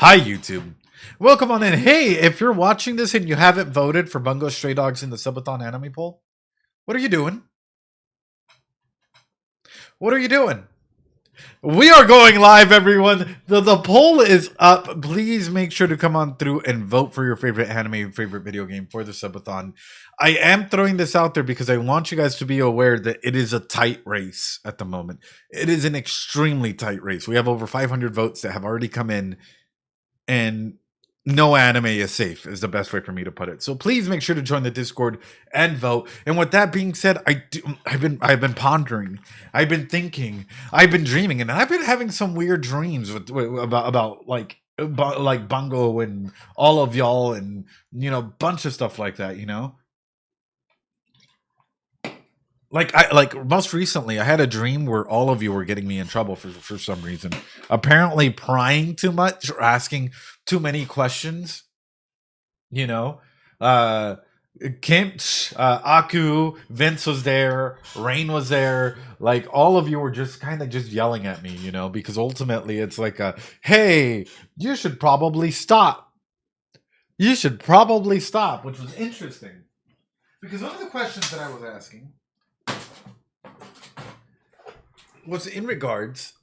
Hi, YouTube. Welcome on in. Hey, if you're watching this and you haven't voted for Bungo Stray Dogs in the Subathon anime poll, what are you doing? What are you doing? We are going live, everyone. The poll is up. Please make sure to come on through and vote for your favorite anime, favorite video game for the Subathon. I am throwing this out there because I want you guys to be aware that it is a tight race at the moment. It is an extremely tight race. We have over 500 votes that have already come in, and no anime is safe is the best way for me to put it. So please make sure to join the Discord and vote. And with that being said, I've been pondering, I've been thinking, I've been dreaming, and I've been having some weird dreams about like Bungo and all of y'all, and bunch of stuff like that. Like most recently, I had a dream where all of you were getting me in trouble for some reason. Apparently, prying too much or asking too many questions. You know, uh, Kent, Aku, Vince was there, Rain was there. Like all of you were just kind of just yelling at me. Because ultimately it's like hey, you should probably stop. You should probably stop, which was interesting because one of the questions that I was asking was in regards.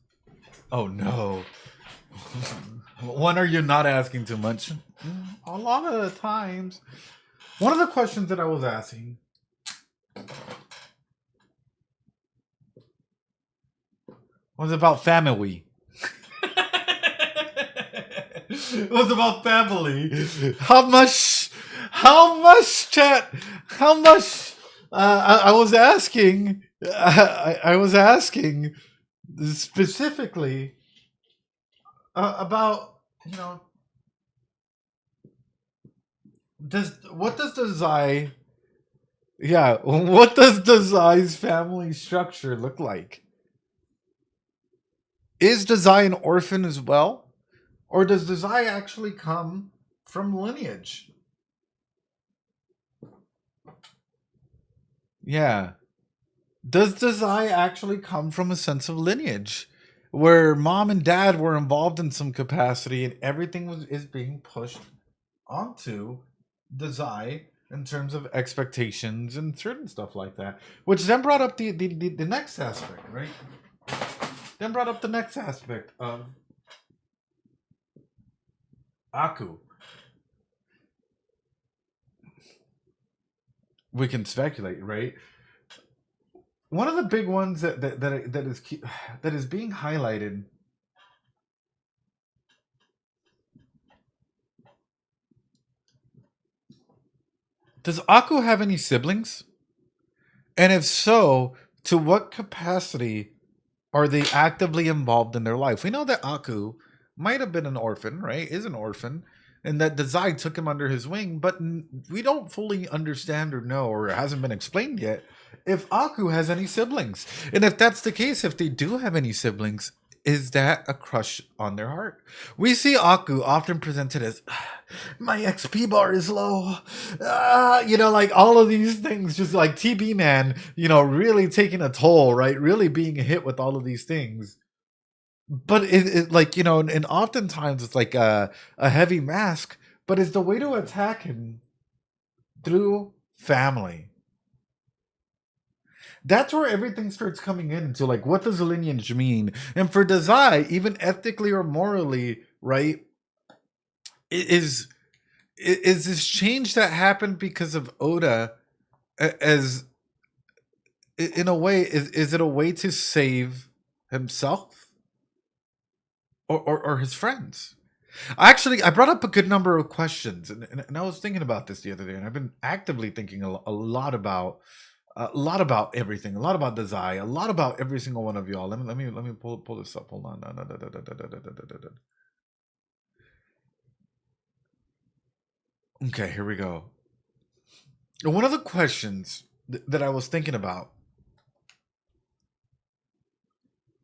Oh no. When are you not asking too much? A lot of the times. One of the questions that I was asking was about family. It was about family. Chat? How much? I was asking. I was asking specifically about what does the Zai what does the Zai's family structure look like? Is the Zai an orphan as well, or does the Zai actually come from lineage? Yeah, does the Zai actually come from a sense of lineage, where mom and dad were involved in some capacity, and everything is being pushed onto the Zai in terms of expectations and certain stuff like that. Which then brought up the next aspect, right? Then brought up the next aspect of Aku. We can speculate, right? One of the big ones that is being highlighted. Does Aku have any siblings? And if so, to what capacity are they actively involved in their life? We know that Aku might have been an orphan, right? Is an orphan, and that the Zai took him under his wing, but we don't fully understand or know, or it hasn't been explained yet, if Aku has any siblings. And if that's the case, if they do have any siblings, is that a crush on their heart? We see Aku often presented as my XP bar is low. Like all of these things, just like TB man, really taking a toll, right? Really being hit with all of these things. But it like, and oftentimes it's like a heavy mask, but it's the way to attack him through family. That's where everything starts coming into like, what does lineage mean? And for Dazai, even ethically or morally, right? Is this change that happened because of Oda as in a way is it a way to save himself or his friends? Actually, I brought up a good number of questions, and I was thinking about this the other day, and I've been actively thinking a lot about everything, a lot about Dazai, a lot about every single one of y'all. Let me pull this up. Hold on. Okay, here we go. One of the questions that I was thinking about,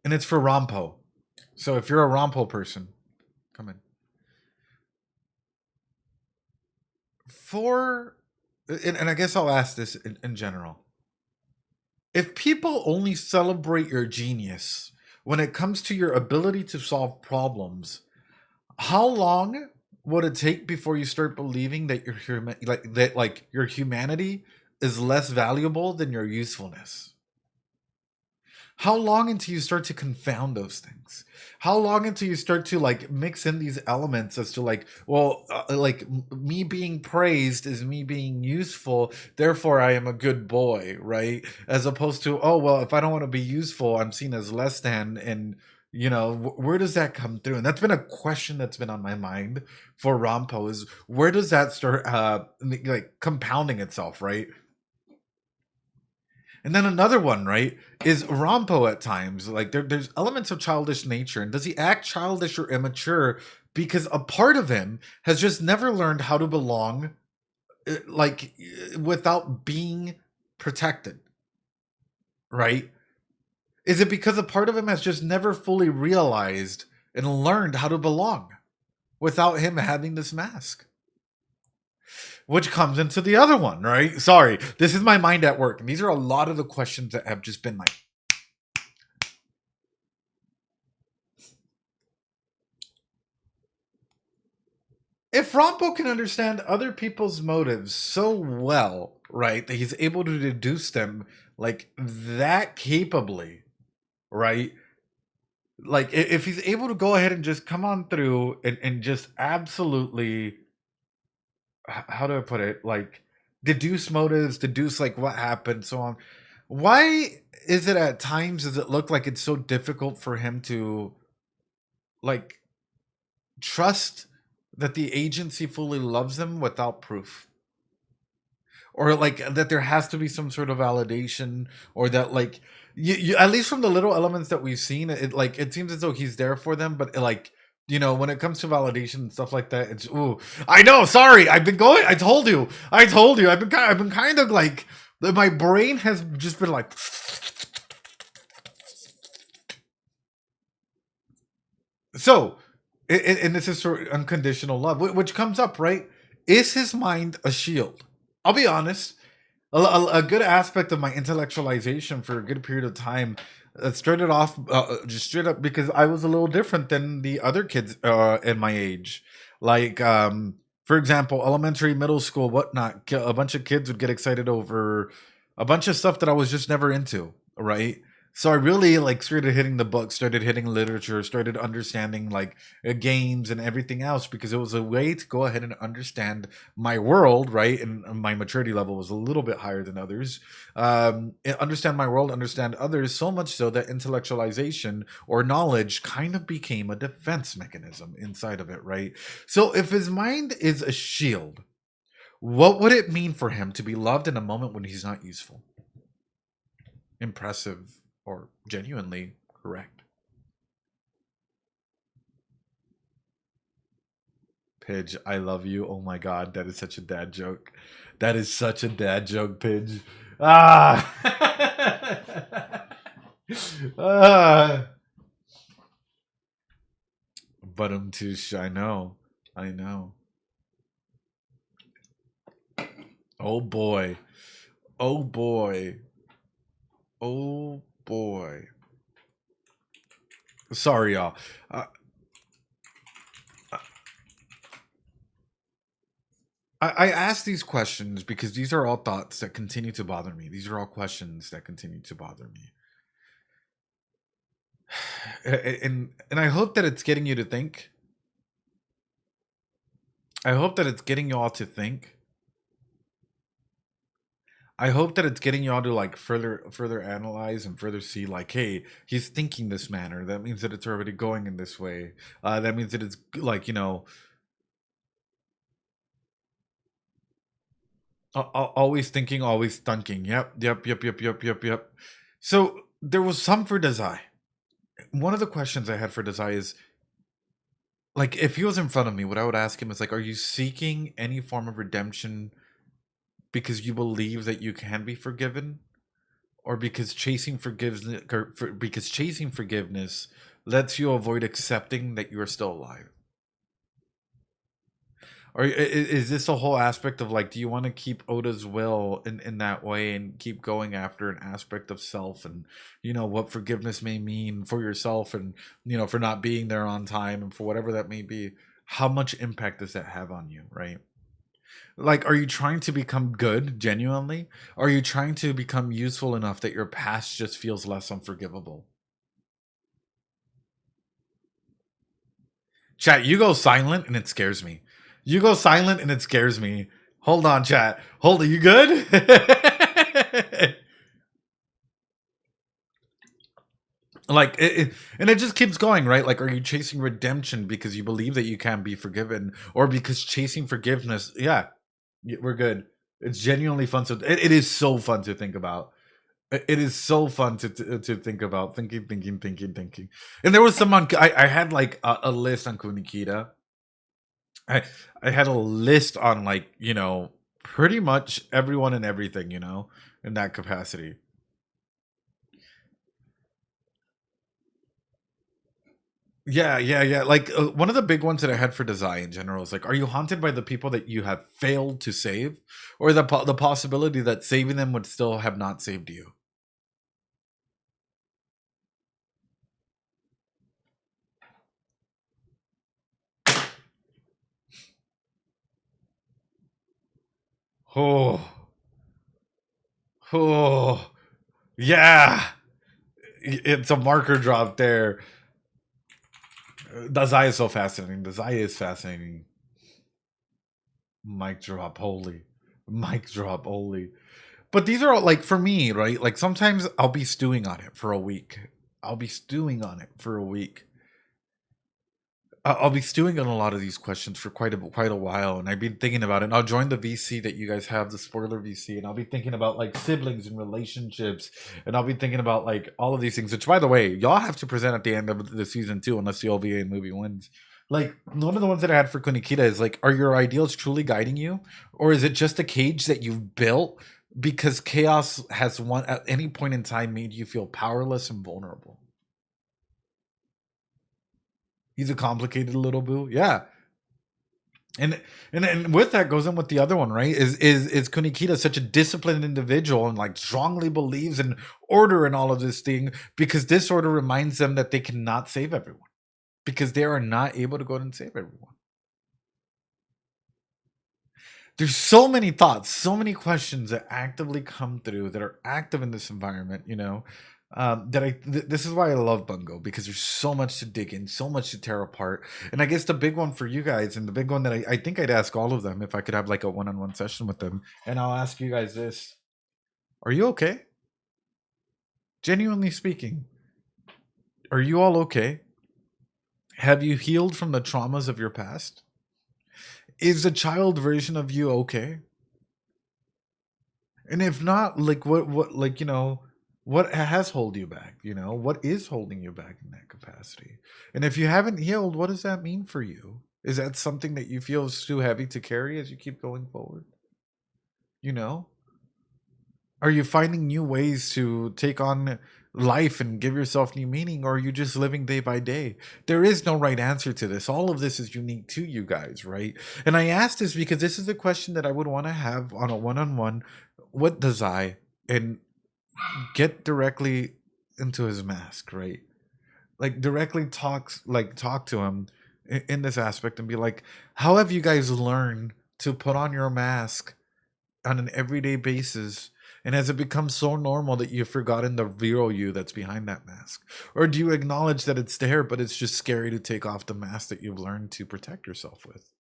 and it's for Rampo. So if you're a Rampo person, come in. And I guess I'll ask this in general. If people only celebrate your genius when it comes to your ability to solve problems, How long would it take before you start believing that your humanity is less valuable than your usefulness? How long until you start to confound those things? How long until you start to like mix in these elements as to like, well, me being praised is me being useful, therefore I am a good boy, right? As opposed to, oh well, if I don't want to be useful, I'm seen as less than, and where does that come through? And that's been a question that's been on my mind for Rompo, is where does that start like compounding itself, right? And then another one, right, is Rompo at times. Like there's elements of childish nature. And does he act childish or immature because a part of him has just never learned how to belong, without being protected, right? Is it because a part of him has just never fully realized and learned how to belong without him having this mask? Which comes into the other one, right? Sorry, this is my mind at work. And these are a lot of the questions that have just been like, if Rompo can understand other people's motives so well, right, that he's able to deduce them like that capably, right? Like if he's able to go ahead and just come on through and just absolutely, how do I put it? Like deduce motives, deduce like what happened, so on. Why is it at times does it look like it's so difficult for him to like trust that the agency fully loves them without proof? Or like that there has to be some sort of validation, or that like you at least from the little elements that we've seen, it seems as though he's there for them, but like when it comes to validation and stuff like that, it's ooh, I know, sorry, I've been going, I told you I've been kind of like, my brain has just been like, so and this is sort of unconditional love, which comes up, right? Is his mind a shield? I'll be honest. A good aspect of my intellectualization for a good period of time started off just straight up because I was a little different than the other kids in my age. Like, for example, elementary, middle school, whatnot. A bunch of kids would get excited over a bunch of stuff that I was just never into, right? So I really like started hitting the books, started hitting literature, started understanding like games and everything else, because it was a way to go ahead and understand my world, right? And my maturity level was a little bit higher than others. Understand my world, understand others, so much so that intellectualization or knowledge kind of became a defense mechanism inside of it, right? So if his mind is a shield, what would it mean for him to be loved in a moment when he's not useful, impressive, or genuinely correct? Pidge, I love you. Oh my god, that is such a dad joke. That is such a dad joke, Pidge. Ah. ah. But tush, I know. I know. Oh boy. Oh boy. Oh boy. Sorry, y'all. Uh, I ask these questions because these are all thoughts that continue to bother me. These are all questions that continue to bother me. And I hope that it's getting you to think. I hope that it's getting you all to think. I hope that it's getting you all to like further analyze and further see like, hey, he's thinking this manner. That means that it's already going in this way. That means that it's like, always thinking, always thinking. Yep, yep, yep, yep, yep, yep, yep. So there was some for Desai. One of the questions I had for Desai is like, if he was in front of me, what I would ask him is like, are you seeking any form of redemption because you believe that you can be forgiven, or because chasing forgiveness lets you avoid accepting that you are still alive? Or is this a whole aspect of like, do you want to keep Oda's will in that way and keep going after an aspect of self, and what forgiveness may mean for yourself, and for not being there on time, and for whatever that may be? how much impact does that have on you, right? Like, are you trying to become good genuinely? Are you trying to become useful enough that your past just feels less unforgivable? Chat, you go silent and it scares me. You go silent and it scares me. Hold on, chat. Hold on, you good? Like and it just keeps going, right? Like, are you chasing redemption because you believe that you can be forgiven, or because chasing forgiveness? Yeah, we're good. It's genuinely fun. So it is so fun to think about. It is so fun to think about, thinking. And there was someone I had like a list on Kunikita. I I had a list on, like, pretty much everyone and everything, in that capacity. Yeah. Like, one of the big ones that I had for design in general is like, are you haunted by the people that you have failed to save, or the possibility that saving them would still have not saved you? Oh, oh, yeah. It's a marker drop there. Dazai is so fascinating. Dazai is fascinating. Mic drop, holy. Mic drop, holy. But these are all, like, for me, right? Like, sometimes I'll be stewing on it for a week. I'll be stewing on it for a week. I'll be stewing on a lot of these questions for quite a while, and I've been thinking about it. And I'll join the VC that you guys have, the spoiler VC, and I'll be thinking about, like, siblings and relationships, and I'll be thinking about, like, all of these things. Which, by the way, y'all have to present at the end of the season too, unless the OVA movie wins. Like, one of the ones that I had for Kunikita is like, are your ideals truly guiding you, or is it just a cage that you've built because chaos has one at any point in time made you feel powerless and vulnerable? He's a complicated little boo, yeah. And with that goes in with the other one, right? Is Kunikita such a disciplined individual and, like, strongly believes in order and all of this thing, because disorder reminds them that they cannot save everyone, because they are not able to go out and save everyone. There's so many thoughts, so many questions that actively come through, that are active in this environment, that this is why I love Bungo, because there's so much to dig in, so much to tear apart. And I guess the big one for you guys, and the big one that I think I'd ask all of them if I could have, like, a one-on-one session with them, and I'll ask you guys this: are you okay? Genuinely speaking, are you all okay? Have you healed from the traumas of your past? Is the child version of you okay? And if not, like, what like, what has hold you back? What is holding you back in that capacity? And if you haven't healed, what does that mean for you? Is that something that you feel is too heavy to carry as you keep going forward? You know? Are you finding new ways to take on life and give yourself new meaning, or are you just living day by day? There is no right answer to this. All of this is unique to you guys, right? And I ask this because this is a question that I would want to have on a one-on-one with Desai, and get directly into his mask, right? Like, directly talk to him in this aspect, and be like, how have you guys learned to put on your mask on an everyday basis? And has it become so normal that you've forgotten the real you that's behind that mask? Or do you acknowledge that it's there, but it's just scary to take off the mask that you've learned to protect yourself with?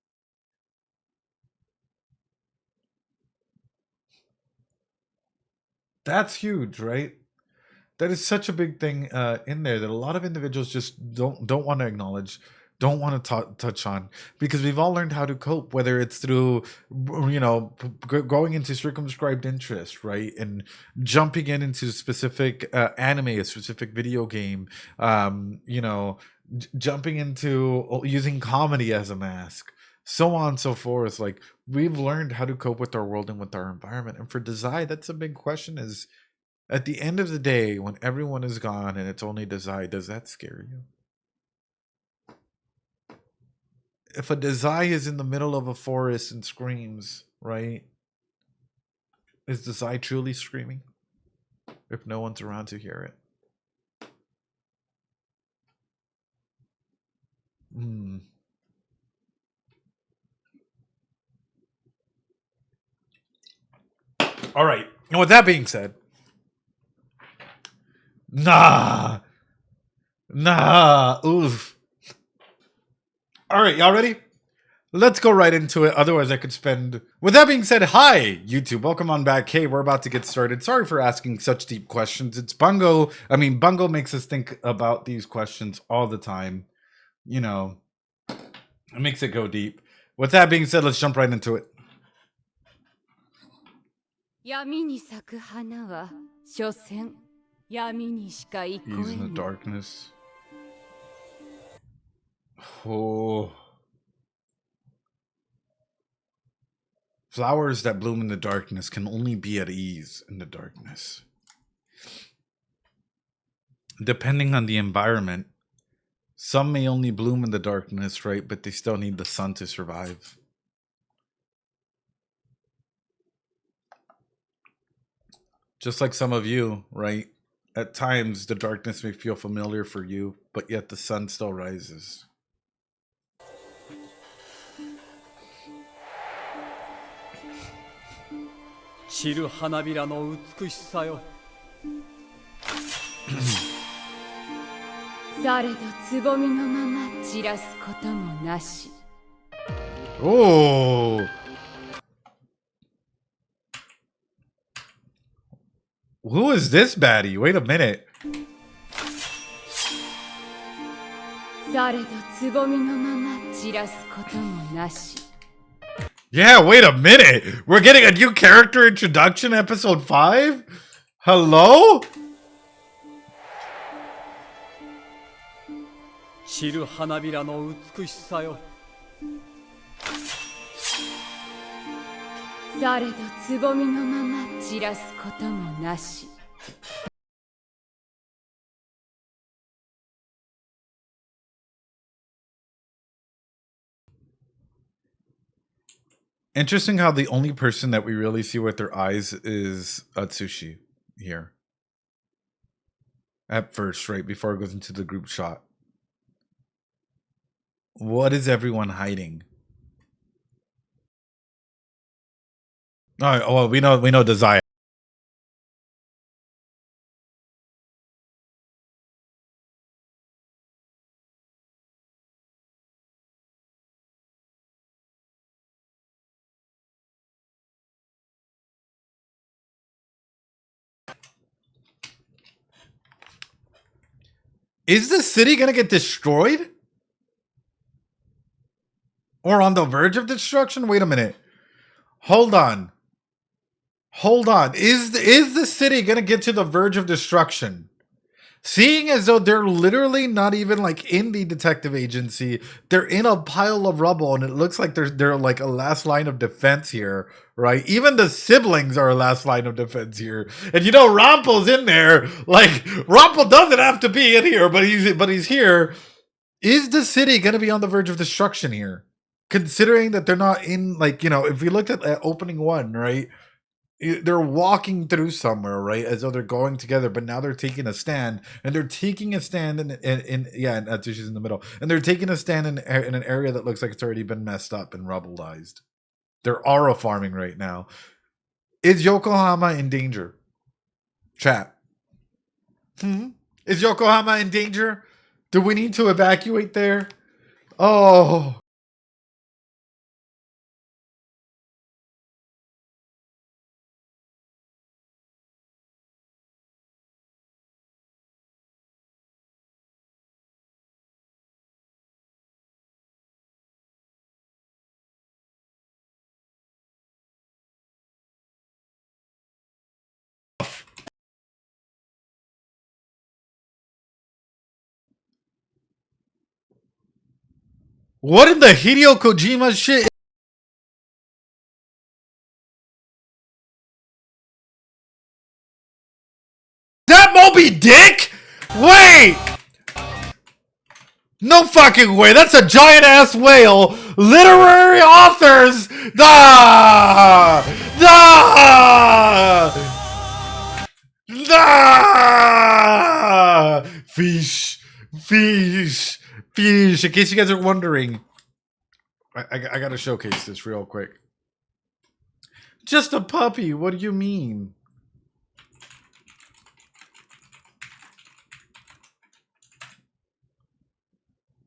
That's huge, right? That is such a big thing in there that a lot of individuals just don't want to acknowledge, don't want to touch on, because we've all learned how to cope, whether it's through, going into circumscribed interest, right, and jumping into specific anime, a specific video game, jumping into using comedy as a mask, so on and so forth. Like, we've learned how to cope with our world and with our environment. And for Desai, that's a big question: is, at the end of the day, when everyone is gone and it's only Desai, does that scare you? If a Desai is in the middle of a forest and screams, right? Is Desai truly screaming if no one's around to hear it? Hmm. All right. And with that being said, nah, oof. All right, y'all ready? Let's go right into it. Otherwise, I could spend. With that being said, hi, YouTube. Welcome on back. Hey, we're about to get started. Sorry for asking such deep questions. It's Bungo. Bungo makes us think about these questions all the time. You know, it makes it go deep. With that being said, let's jump right into it. 闇に咲く花は所詮闇にしか憩えぬ。 He's in the darkness. Oh. Flowers that bloom in the darkness can only be at ease in the darkness. Depending on the environment, some may only bloom in the darkness, right? But they still need the sun to survive. Just like some of you, right? At times, the darkness may feel familiar for you, but yet the sun still rises. Oh! Who is this baddie? Wait a minute. Yeah, wait a minute. We're getting a new character introduction, episode 5? Hello? Interesting how the only person that we really see with their eyes is Atsushi here. At first, right before it goes into the group shot. What is everyone hiding? Oh, well, we know Desire. Is the city gonna get destroyed? Or on the verge of destruction? Wait a minute. Hold on. Is the city gonna get to the verge of destruction? Seeing as though they're literally not even like in the detective agency, they're in a pile of rubble, and it looks like they're like a last line of defense here, right? Even the siblings are a last line of defense here, and you know Rampel's in there. Like Rampel doesn't have to be in here, but he's here. Is the city gonna be on the verge of destruction here? Considering that they're not in, like, you know, if we looked at opening 1, right? They're walking through somewhere, right? As though they're going together, but now they're taking a stand, and they're taking a stand in and Atsushi's in the middle, and they're taking a stand in an area that looks like it's already been messed up and rubbleized. They're aura farming right now. Is Yokohama in danger? Chat. Is Yokohama in danger? Do we need to evacuate there? Oh. What in the Hideo Kojima shit? Is that Moby Dick? Wait! No fucking way. That's a giant ass whale. Literary authors. Ah! Ah! Ah! Fish. In case you guys are wondering, I gotta showcase this real quick. Just a puppy. What do you mean?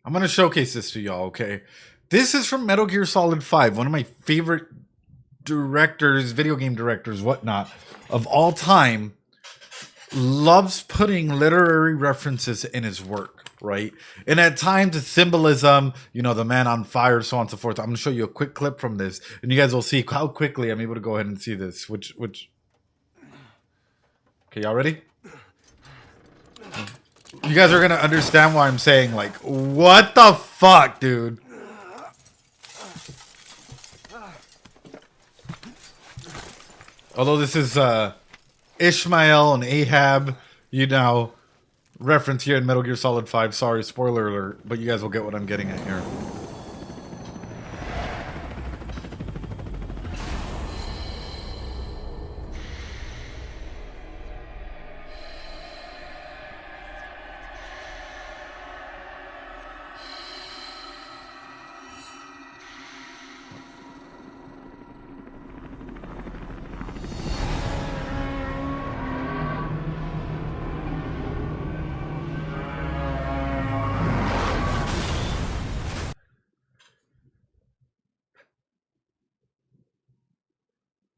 I'm going to showcase this to y'all, okay? This is from Metal Gear Solid 5, one of my favorite directors, video game directors, whatnot, of all time. Loves putting literary references in his work, right? And at times it's symbolism, the man on fire, so on and so forth. I'm going to show you a quick clip from this, and you guys will see how quickly I'm able to go ahead and see this. Okay, y'all ready? You guys are going to understand why I'm saying, like, what the fuck, dude? Although this is Ishmael and Ahab, reference here in Metal Gear Solid 5. Sorry, spoiler alert, but you guys will get what I'm getting at here.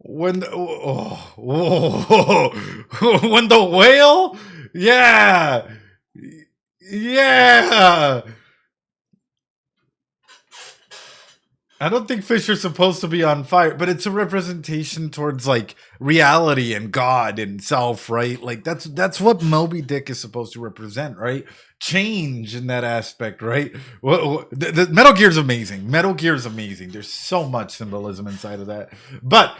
When the, when the whale, yeah. I don't think fish are supposed to be on fire, but it's a representation towards like reality and God and self, right? Like that's what Moby Dick is supposed to represent, right? Change in that aspect, right? The Metal Gear's amazing. Metal Gear's amazing. There's so much symbolism inside of that, but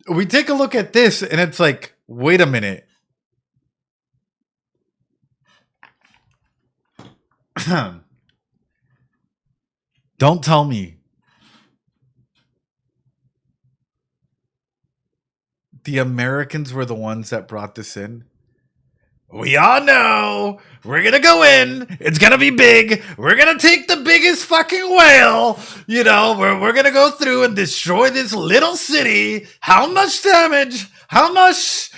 we take a look at this and it's like, wait a minute. Don't tell me the Americans were the ones that brought this in. We all know we're gonna go in. It's gonna be big. We're gonna take the biggest fucking whale. We're gonna go through and destroy this little city. How much damage? How much?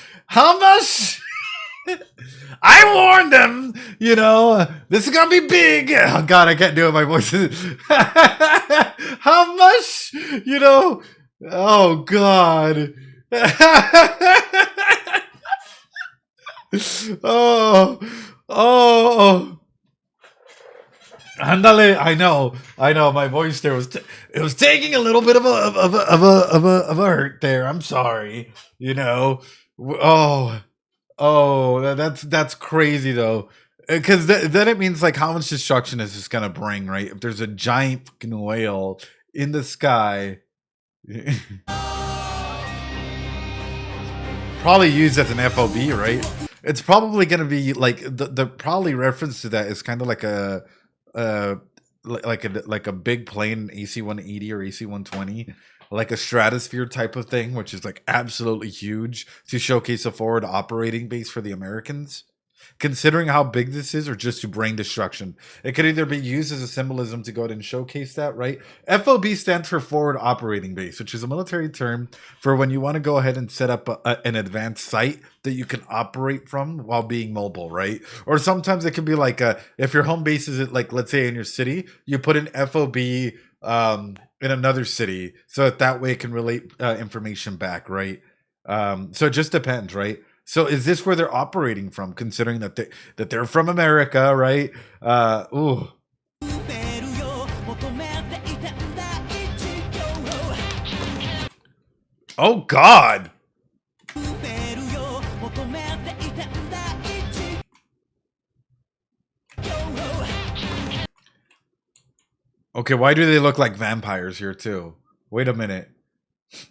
I warned them. This is gonna be big. Oh God, I can't do it. My voice is. How much? Oh God. Oh. Andale, I know. My voice there it was taking a little bit of a hurt there. I'm sorry. That's crazy though, because then it means like how much destruction is this gonna bring, right? If there's a giant fucking whale in the sky. Probably used as an FOB, right? It's probably going to be like the probably reference to that is kind of like a like a big plane, AC-180 or AC-120, like a stratosphere type of thing, which is like absolutely huge to showcase a forward operating base for the Americans. Considering how big this is, or just to bring destruction, it could either be used as a symbolism to go ahead and showcase that, right? FOB stands for Forward Operating Base, which is a military term for when you want to go ahead and set up an advanced site that you can operate from while being mobile, right? Or sometimes it could be like if your home base is like, let's say in your city, you put an FOB in another city, so that way it can relate information back, right? So it just depends, right? So is this where they're operating from, considering that they're from America, right? Ooh. Oh God. Okay, why do they look like vampires here too? Wait a minute.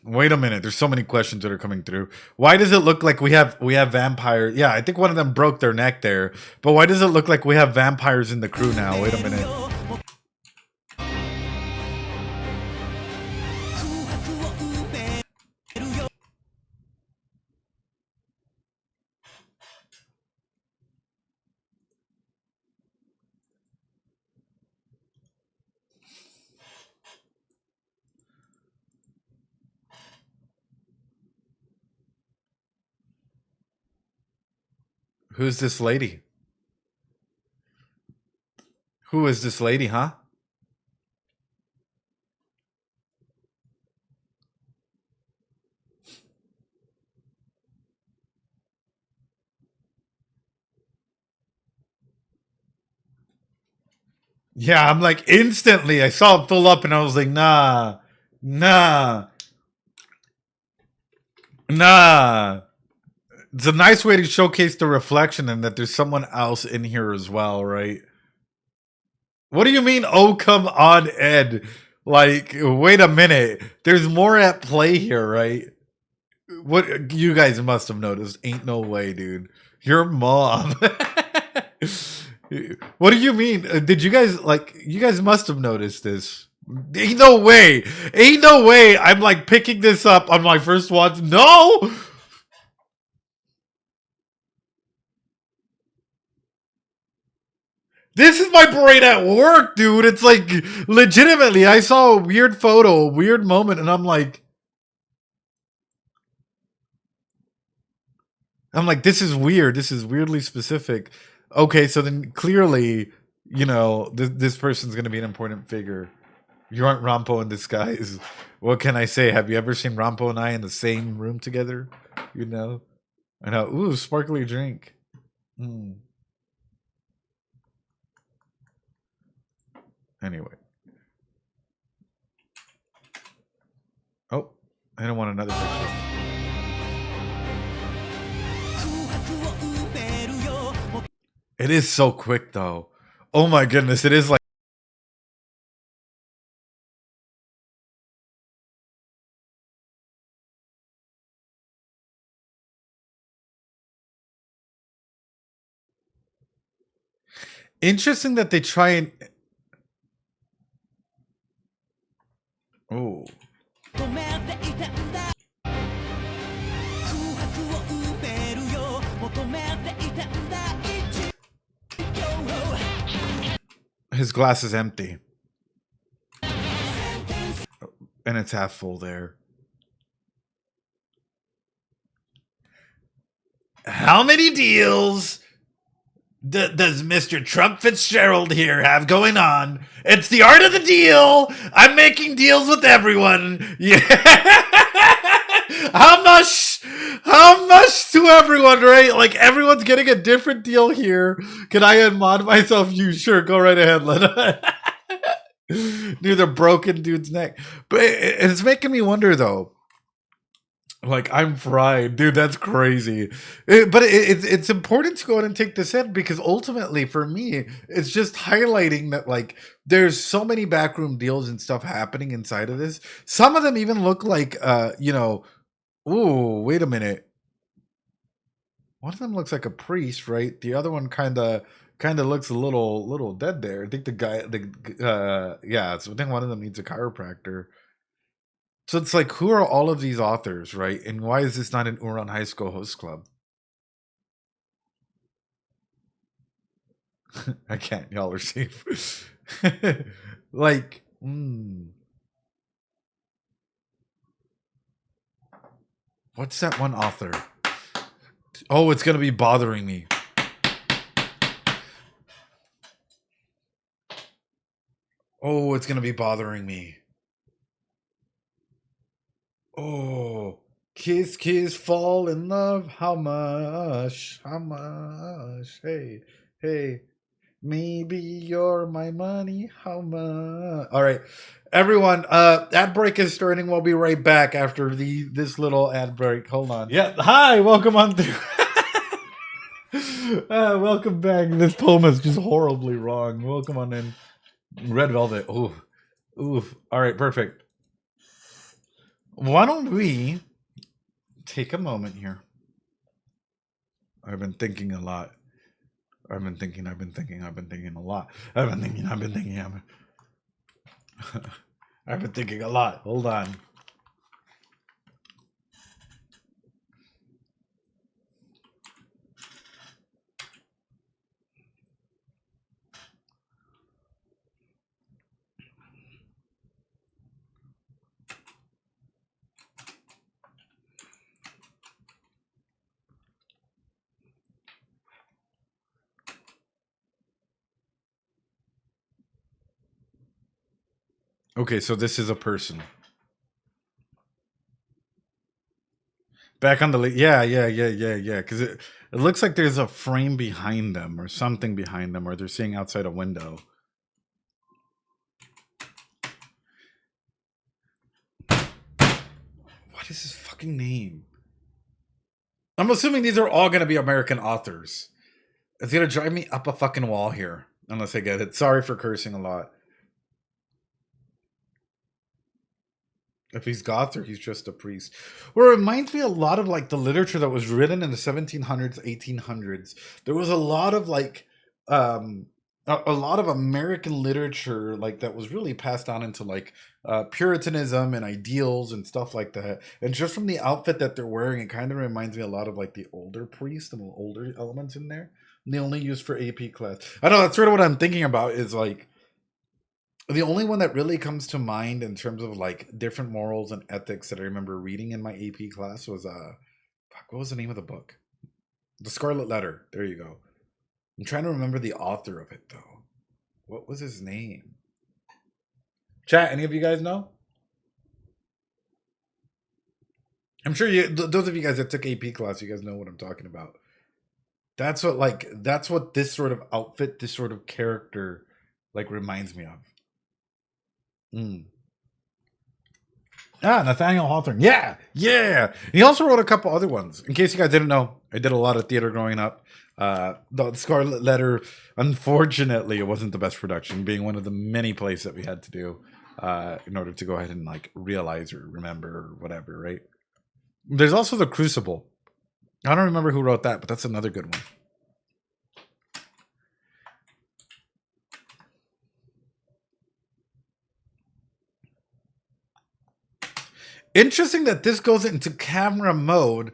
There's so many questions that are coming through. Why does it look like we have vampires? Yeah, I think one of them broke their neck there. But why does it look like we have vampires in the crew now? Wait a minute. Who's this lady? Who is this lady, huh? Yeah, I'm like instantly. I saw it fill up, and I was like, nah, nah, nah. It's a nice way to showcase the reflection and that there's someone else in here as well, right? What do you mean? Oh, come on, Ed. Like, wait a minute. There's more at play here, right? What you guys must have noticed. Ain't no way, dude. Your mom. What do you mean? Did you guys like? You guys must have noticed this. Ain't no way. Ain't no way. I'm like picking this up on my first watch. No. This is my brain at work, dude. It's like legitimately. I saw a weird photo, a weird moment, and I'm like, this is weird. This is weirdly specific. Okay, so then clearly, this person's going to be an important figure. You aren't Rampo in disguise. What can I say? Have you ever seen Rampo and I in the same room together? You know? I know. Ooh, sparkly drink. Mm. Anyway. Oh, I don't want another picture. It is so quick, though. Oh my goodness, it is like. Interesting that they try and. Oh. His glass is empty. And it's half full there. How many deals does Mr. Trump Fitzgerald here have going on? It's the art of the deal. I'm making deals with everyone. Yeah. How much? How much to everyone, right? Like everyone's getting a different deal here. Can I unmod myself? You sure? Go right ahead, Lena. Near the broken dude's neck. But it's making me wonder though. Like I'm fried, dude. That's crazy. It's important to go ahead and take this in because ultimately, for me, it's just highlighting that like there's so many backroom deals and stuff happening inside of this. Some of them even look like, Ooh, wait a minute. One of them looks like a priest, right? The other one kind of looks a little dead there. I think so I think one of them needs a chiropractor. So it's like, who are all of these authors, right? And why is this not an Uran High School host club? I can't. Y'all are safe. Like, what's that one author? Oh, it's gonna be bothering me. Oh, it's gonna be bothering me. Oh, kiss, kiss, fall in love. How much? How much? Hey, hey. Maybe you're my money. How much? All right, everyone. Ad break is starting. We'll be right back after this little ad break. Hold on. Yeah. Hi. Welcome on through. Welcome back. This poem is just horribly wrong. Welcome on in. Red Velvet. Ooh. Ooh. All right. Perfect. Why don't we take a moment here? I've been thinking a lot. I've been thinking a lot. I've been thinking a lot. Hold on. Okay, so this is a person. Back on the yeah. Because it looks like there's a frame behind them or something behind them, or they're seeing outside a window. What is his fucking name? I'm assuming these are all going to be American authors. It's going to drive me up a fucking wall here, unless I get it. Sorry for cursing a lot. If he's goth or he's just a priest. Well, it reminds me a lot of like the literature that was written in the 1700s, 1800s. There was a lot of like a lot of American literature like that was really passed down into like Puritanism and ideals and stuff like that. And just from the outfit that they're wearing, it kind of reminds me a lot of like the older priest and the older elements in there. And they only used for AP class. I know that's sort of what I'm thinking about is like the only one that really comes to mind in terms of like different morals and ethics that I remember reading in my AP class was what was the name of the book? The Scarlet Letter. There you go. I'm trying to remember the author of it though. What was his name? Chat, any of you guys know? I'm sure those of you guys that took AP class, you guys know what I'm talking about. That's what this sort of outfit, this sort of character like reminds me of. Nathaniel Hawthorne. Yeah. He also wrote a couple other ones. In case you guys didn't know, I did a lot of theater growing up. The Scarlet Letter, unfortunately, it wasn't the best production, being one of the many plays that we had to do in order to go ahead and like realize or remember or whatever, right? There's also The Crucible. I don't remember who wrote that, but that's another good one. Interesting that this goes into camera mode.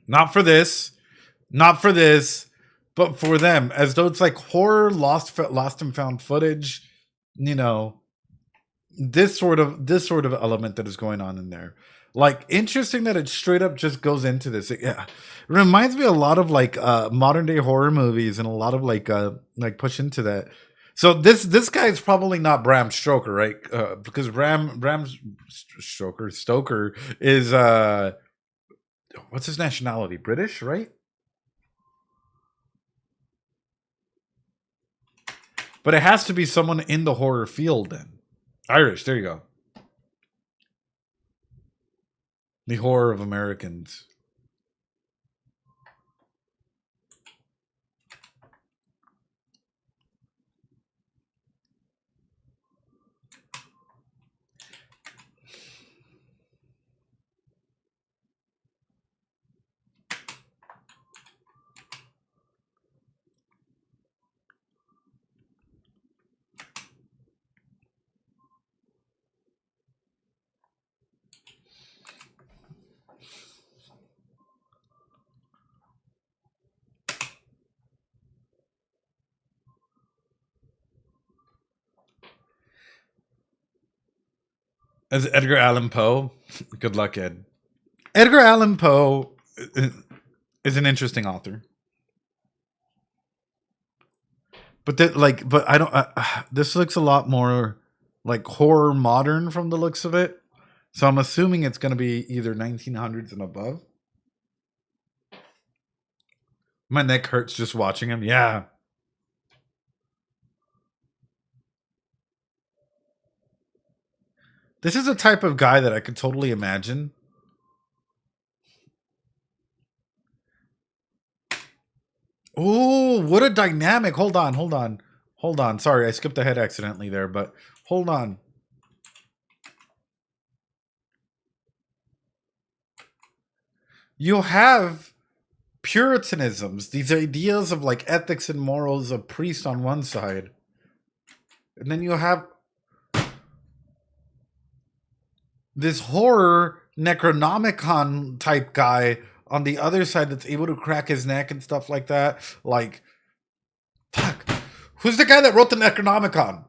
Not for this, but for them, as though it's like horror, lost and found footage. You know, this sort of element that is going on in there. Like interesting that it straight up just goes into this. It reminds me a lot of like modern day horror movies and a lot of like push into that. So this guy is probably not Bram Stoker, right? Because Bram Stoker is what's his nationality? British, right? But it has to be someone in the horror field then. Irish, there you go. The horror of Americans. As Edgar Allan Poe. Good luck, Ed. Edgar Allan Poe is an interesting author. But I don't. This looks a lot more like horror modern from the looks of it. So I'm assuming it's going to be either 1900s and above. My neck hurts just watching him. Yeah. This is a type of guy that I could totally imagine. Oh, what a dynamic. Hold on. Sorry, I skipped ahead accidentally there, but hold on. You have Puritanisms, these ideas of like ethics and morals of priest on one side. And then you have this horror Necronomicon type guy on the other side that's able to crack his neck and stuff like that. Like, fuck. Who's the guy that wrote the Necronomicon?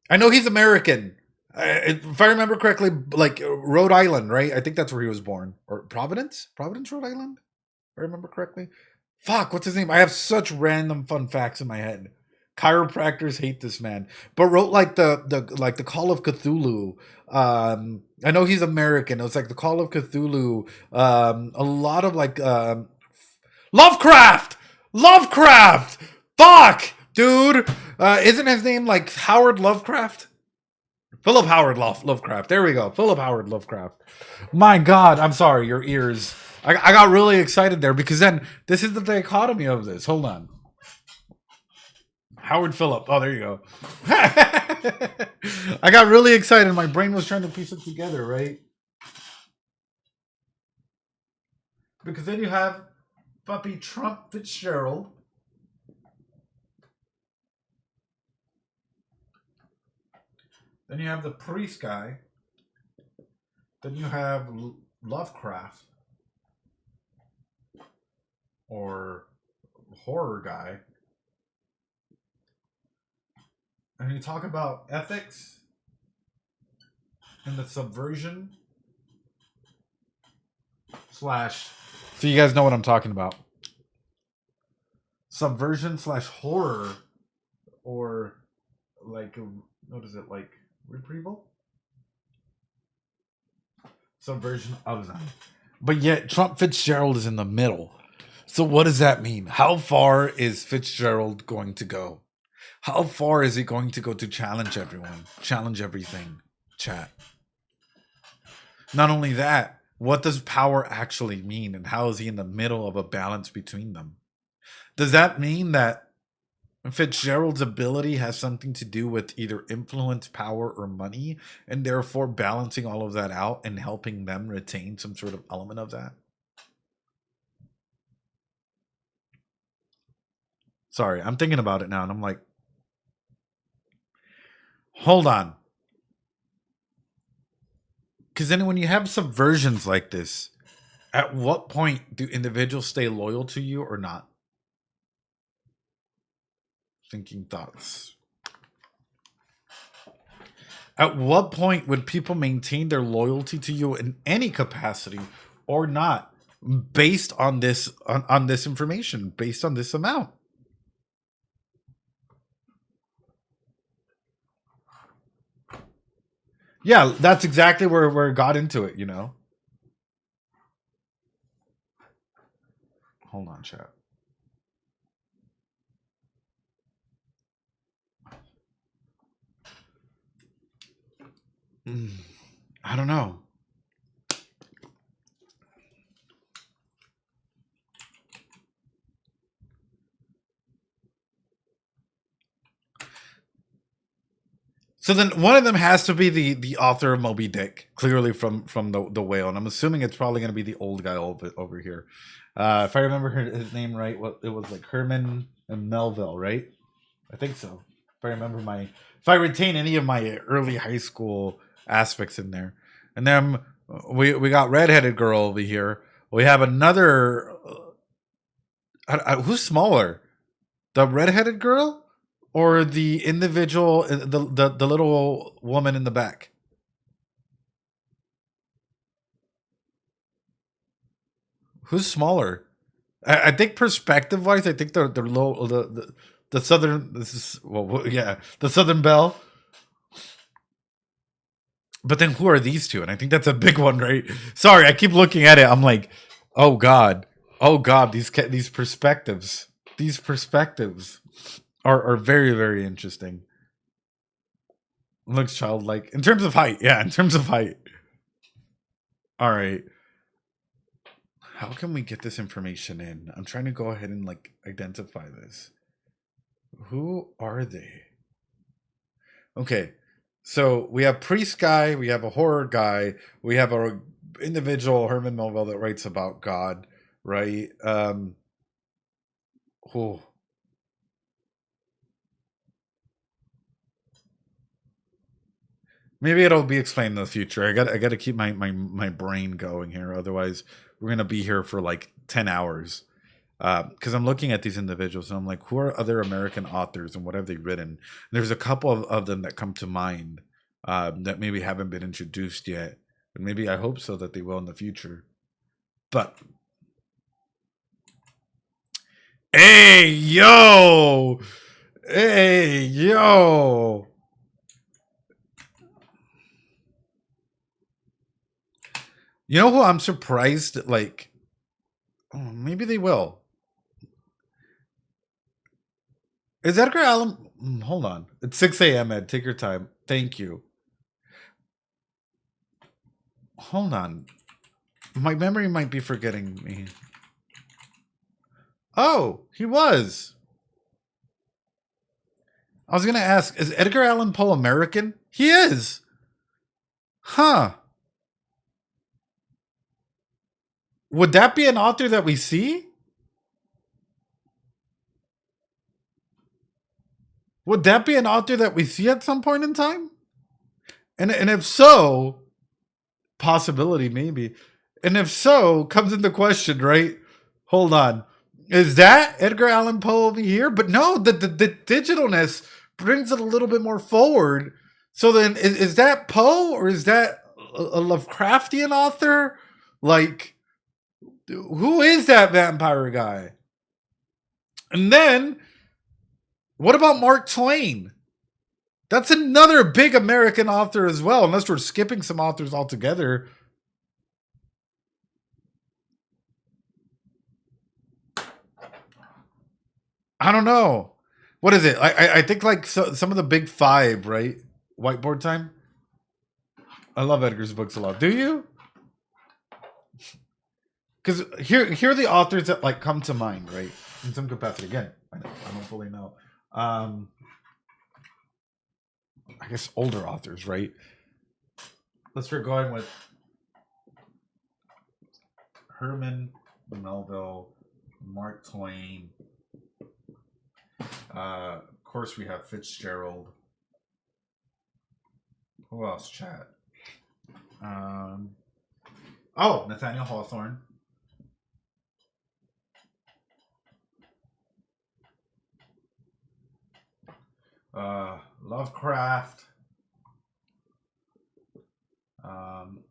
I know he's American. If I remember correctly, like Rhode Island, right? I think that's where he was born. Or Providence? Providence, Rhode Island? If I remember correctly. Fuck, what's his name? I have such random fun facts in my head. Chiropractors hate this man, but wrote like the Call of Cthulhu. I know he's American. It was like the Call of Cthulhu. A lot of like Lovecraft. Lovecraft. Fuck, dude. Isn't his name like Howard Lovecraft? Philip Howard Lovecraft. There we go. Philip Howard Lovecraft. My God, I'm sorry. Your ears. I got really excited there because then this is the dichotomy of this. Hold on. Howard Phillip. Oh, there you go. I got really excited. My brain was trying to piece it together, right? Because then you have Puppy Trump Fitzgerald. Then you have the priest guy. Then you have Lovecraft. Or horror guy. And you talk about ethics and the subversion slash. So you guys know what I'm talking about. Subversion slash horror, or like what is it, like retrieval? Subversion of them. But yet Trump Fitzgerald is in the middle. So what does that mean? How far is Fitzgerald going to go? How far is he going to go to challenge everyone? Challenge everything, chat. Not only that, what does power actually mean? And how is he in the middle of a balance between them? Does that mean that Fitzgerald's ability has something to do with either influence, power, or money, and therefore balancing all of that out and helping them retain some sort of element of that? Sorry, I'm thinking about it now, and I'm like, hold on. Because then when you have subversions like this, at what point do individuals stay loyal to you or not? Thinking thoughts. At what point would people maintain their loyalty to you in any capacity or not, based on this on this information, based on this amount? Yeah, that's exactly where it got into it, you know. Hold on, chat. I don't know. So then one of them has to be the author of Moby Dick, clearly from the whale, and I'm assuming it's probably going to be the old guy over here. If I remember his name right, it was like Herman and Melville, right? I think so. If I retain any of my early high school aspects in there, and then we got redheaded girl over here. We have another. Who's smaller, the redheaded girl or the individual, the little woman in the back? Who's smaller? I think perspective wise, I think the low the southern. This is yeah, the Southern Belle. But then who are these two? And I think that's a big one, right? Sorry, I keep looking at it. I'm like, oh god, these perspectives, are very very interesting. Looks childlike in terms of height. Yeah, in terms of height. All right. How can we get this information in? I'm trying to go ahead and like identify this. Who are they? Okay. So we have priest guy, we have a horror guy, we have a individual Herman Melville that writes about God, right? Oh. Maybe it'll be explained in the future. I got to keep my brain going here, otherwise we're gonna be here for like 10 hours. Because I'm looking at these individuals and I'm like, who are other American authors and what have they written? And there's a couple of them that come to mind that maybe haven't been introduced yet, and maybe I hope so that they will in the future. But Hey, yo! Hey, yo! You know who I'm surprised, like, maybe they will. Is Edgar Allan... Hold on. It's 6 a.m., Ed. Take your time. Thank you. Hold on. My memory might be forgetting me. Oh, he was. I was going to ask, is Edgar Allan Poe American? He is. Huh. Would that be an author that we see? Would that be an author that we see at some point in time? And if so, possibility maybe. And if so, comes into question, right? Hold on. Is that Edgar Allan Poe over here? But no, the digitalness brings it a little bit more forward. So then, is that Poe or is that a Lovecraftian author? Like, who is that vampire guy? And then, what about Mark Twain? That's another big American author as well, unless we're skipping some authors altogether. I don't know. What is it? I think like some of the big five, right? Whiteboard time. I love Edgar's books a lot. Do you? Because here are the authors that like come to mind, right? In some capacity. Again, I don't fully know. I guess older authors, right? Let's start going with Herman Melville, Mark Twain. Of course, we have Fitzgerald. Who else, chat? Nathaniel Hawthorne. Lovecraft.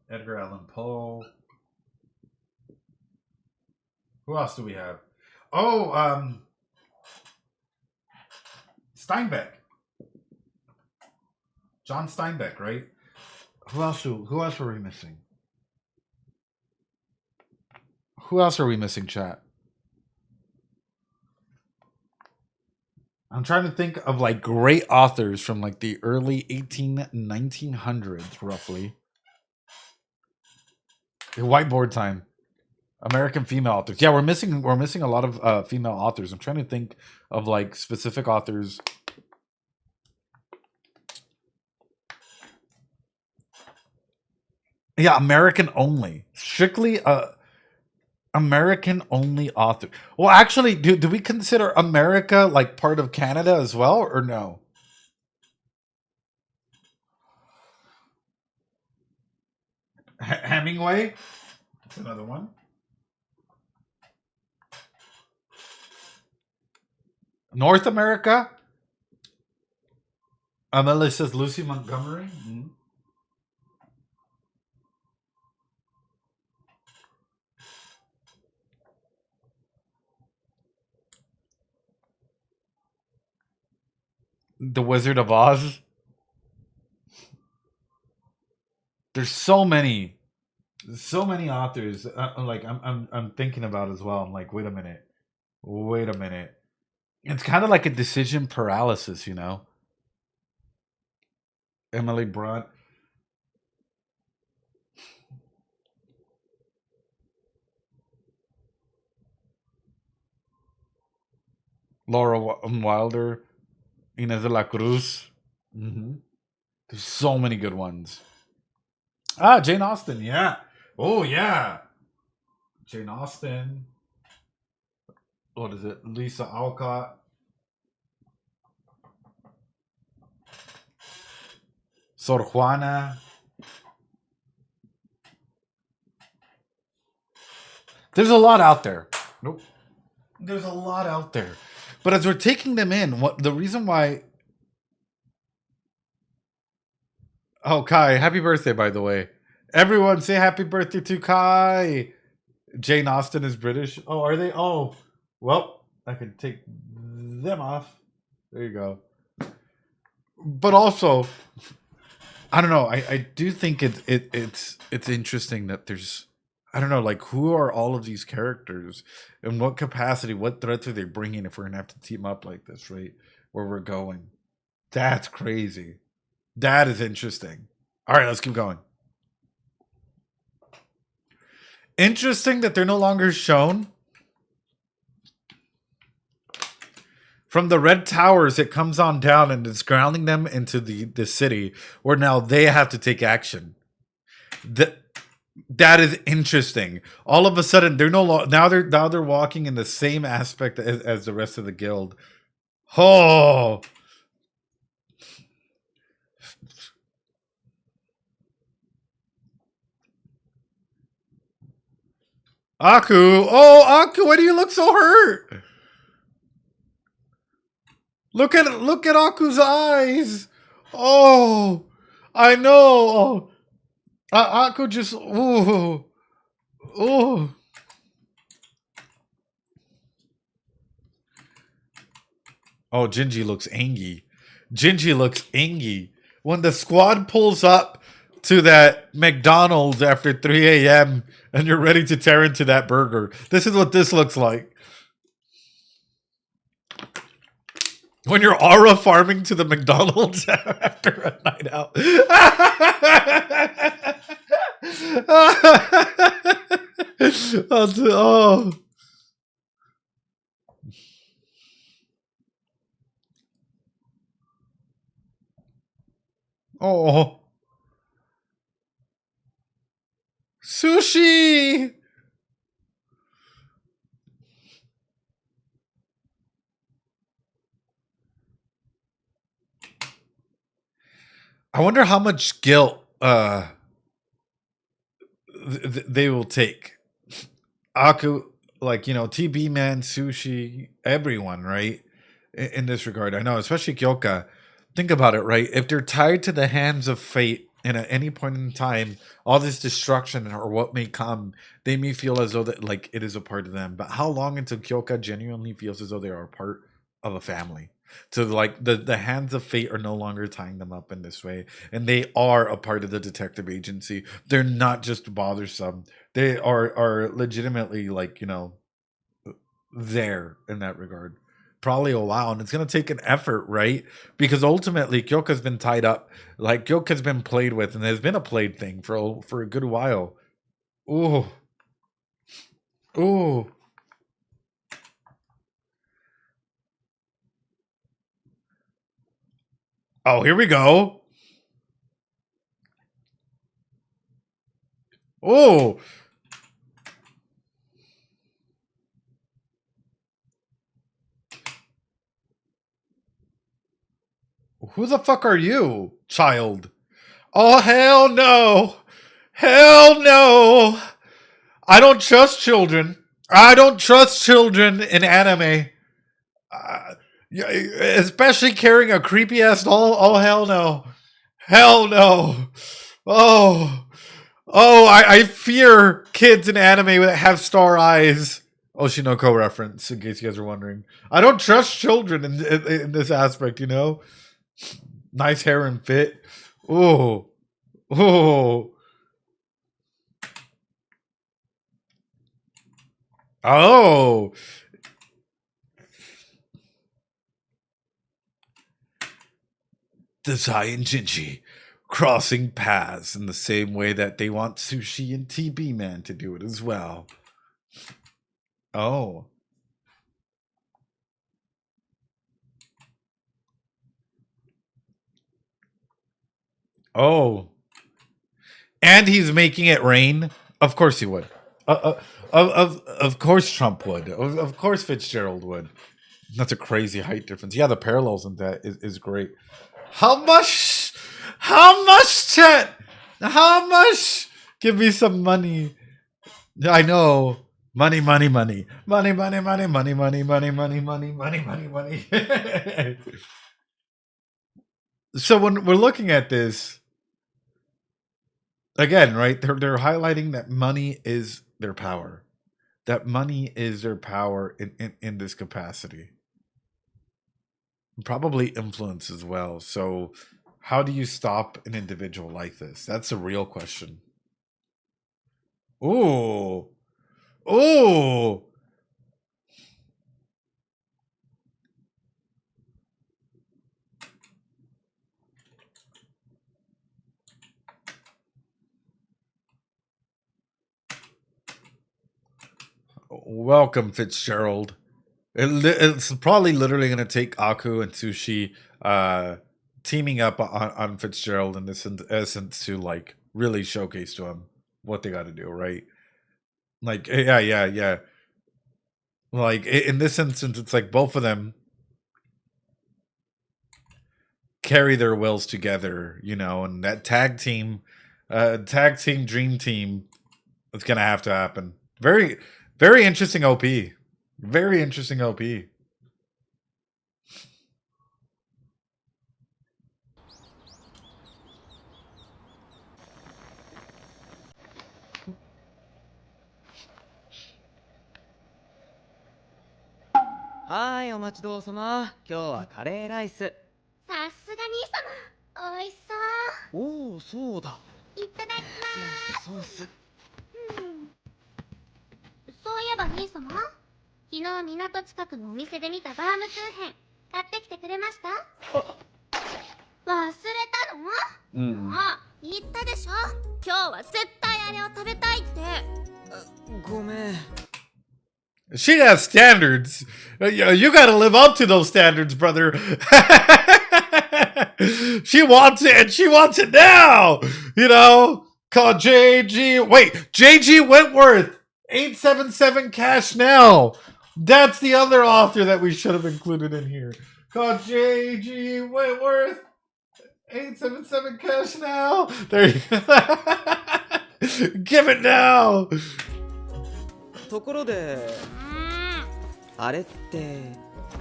Edgar Allan Poe. Who else do we have? Steinbeck. John Steinbeck, right? Who else are we missing? Who else are we missing, chat? I'm trying to think of like great authors from like the early 1900s, roughly. Whiteboard time. American female authors. Yeah, we're missing a lot of female authors. I'm trying to think of like specific authors. Yeah, American only. Strictly American only author. Well, actually, do we consider America like part of Canada as well, or no? Hemingway. That's another one. North America. Amelia says Lucy Montgomery. Mm-hmm. The Wizard of Oz. There's so many authors. Like I'm thinking about as well. I'm like, wait a minute. It's kind of like a decision paralysis, you know. Emily Brunt. Laura Wilder. Inez de la Cruz. Mm-hmm. There's so many good ones. Jane Austen. Yeah. Oh yeah. Jane Austen. What is it? Lisa Alcott. Sor Juana. There's a lot out there. Nope. There's a lot out there. But as we're taking them in, what the reason why... Oh, Kai, happy birthday, by the way. Everyone say happy birthday to Kai. Jane Austen is British. Oh, are they? Oh, well, I can take them off. There you go. But also, I don't know. I do think it's interesting that there's, I don't know, like, who are all of these characters, in what capacity, what threats are they bringing if we're gonna have to team up like this, right? Where we're going. That's crazy. That is interesting. All right, let's keep going. Interesting that they're no longer shown. From the red towers, it comes on down and it's grounding them into the city, where now they have to take action. That is interesting. All of a sudden, they're now they're walking in the same aspect as the rest of the guild. Oh, Aku! Oh, Aku! Why do you look so hurt? Look at Aku's eyes. Oh, I know. Oh, Aku just. Ooh, ooh. Oh, Gingy looks angry. Gingy looks angry. When the squad pulls up to that McDonald's after 3 a.m. and you're ready to tear into that burger, this is what this looks like. When you're aura farming to the McDonald's after a night out. Oh. Oh. Sushi! I wonder how much guilt they will take. Aku, like, TB Man, Sushi, everyone, right? In this regard, I know, especially Kyoka. Think about it, right? If they're tied to the hands of fate, and at any point in time, all this destruction or what may come, they may feel as though that, like, it is a part of them. But how long until Kyoka genuinely feels as though they are a part of a family? So, like, the hands of fate are no longer tying them up in this way, and they are a part of the detective agency. They're not just bothersome. They are legitimately, like, there in that regard. Probably a while, and it's gonna take an effort, right? Because ultimately, Kyoka's been tied up, like, Kyoka's been played with, and there's been a played thing for a good while. Ooh, ooh, oh, here we go. Oh, who the fuck are you, child? Oh, hell no, hell no! I don't trust children. I don't trust children in anime. Yeah, especially carrying a creepy ass doll. Oh, hell no. Hell no. Oh. Oh, I fear kids in anime that have star eyes. Oshinoko reference, in case you guys are wondering. I don't trust children in this aspect, Nice hair and fit. Oh. Oh. Oh. Desai and Jinji crossing paths in the same way that they want Sushi and TB Man to do it as well. Oh. Oh. And he's making it rain. Of course he would. Of course Trump would. Of course Fitzgerald would. That's a crazy height difference. Yeah, the parallels in that is great. How much? How much, chat? How much? Give me some money. I know. Money, money, money. Money, money, money, money, money, money, money, money, money, money, money. So when we're looking at this, again, right? They're highlighting that money is their power. that money is their power in this capacity. Probably influence as well. So, how do you stop an individual like this? That's a real question. Ooh. Ooh. Welcome, Fitzgerald. It's probably literally going to take Aku and Sushi teaming up on Fitzgerald in this essence to like really showcase to him what they got to do, right? Like, yeah. Like in this instance, it's like both of them carry their wills together, you know, and that tag team dream team, it's gonna have to happen. Very interesting OP. Very interesting OP. Hi, お待ちどうさま。今日はカレーライス。さすが兄様、おいしそう。おお、そうだ。いただきソース。そういえば兄様、昨日港近くのお店で見たバームクーヘン買ってきてくれました？忘れたの？もう言ったでしょ。今日は絶対あれを食べたいって。ごめん。She has standards. You gotta live up to those standards, brother. She wants it, and she wants it now. You know, call JG. Wait, JG Wentworth. 877 cash now. That's the other author that we should have included in here. Call JG Wentworth. 877 cash now. There you go. Give it now. ところで、あれって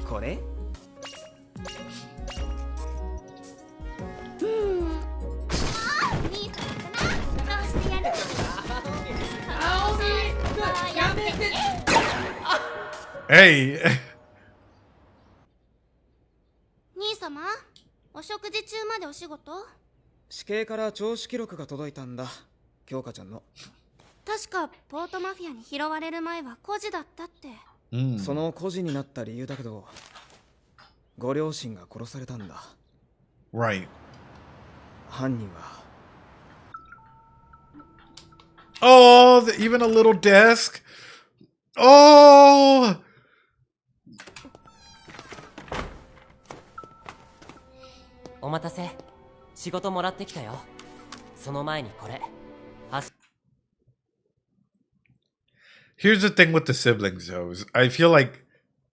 これ？兄さんかな？どうしてやる？やめて。Hey. 兄様、お食事中までお仕事？死刑から聴取記録が届いたんだ。京香ちゃんの。確かポートマフィアに拾われる前は孤児だったって。その孤児になった理由だけど、ご両親が殺されたんだ。Right. 犯人は。Oh, even a little desk. Oh. お待たせ。仕事もらってきたよ。その前にこれ。Here's the thing with the siblings, though. Is I feel like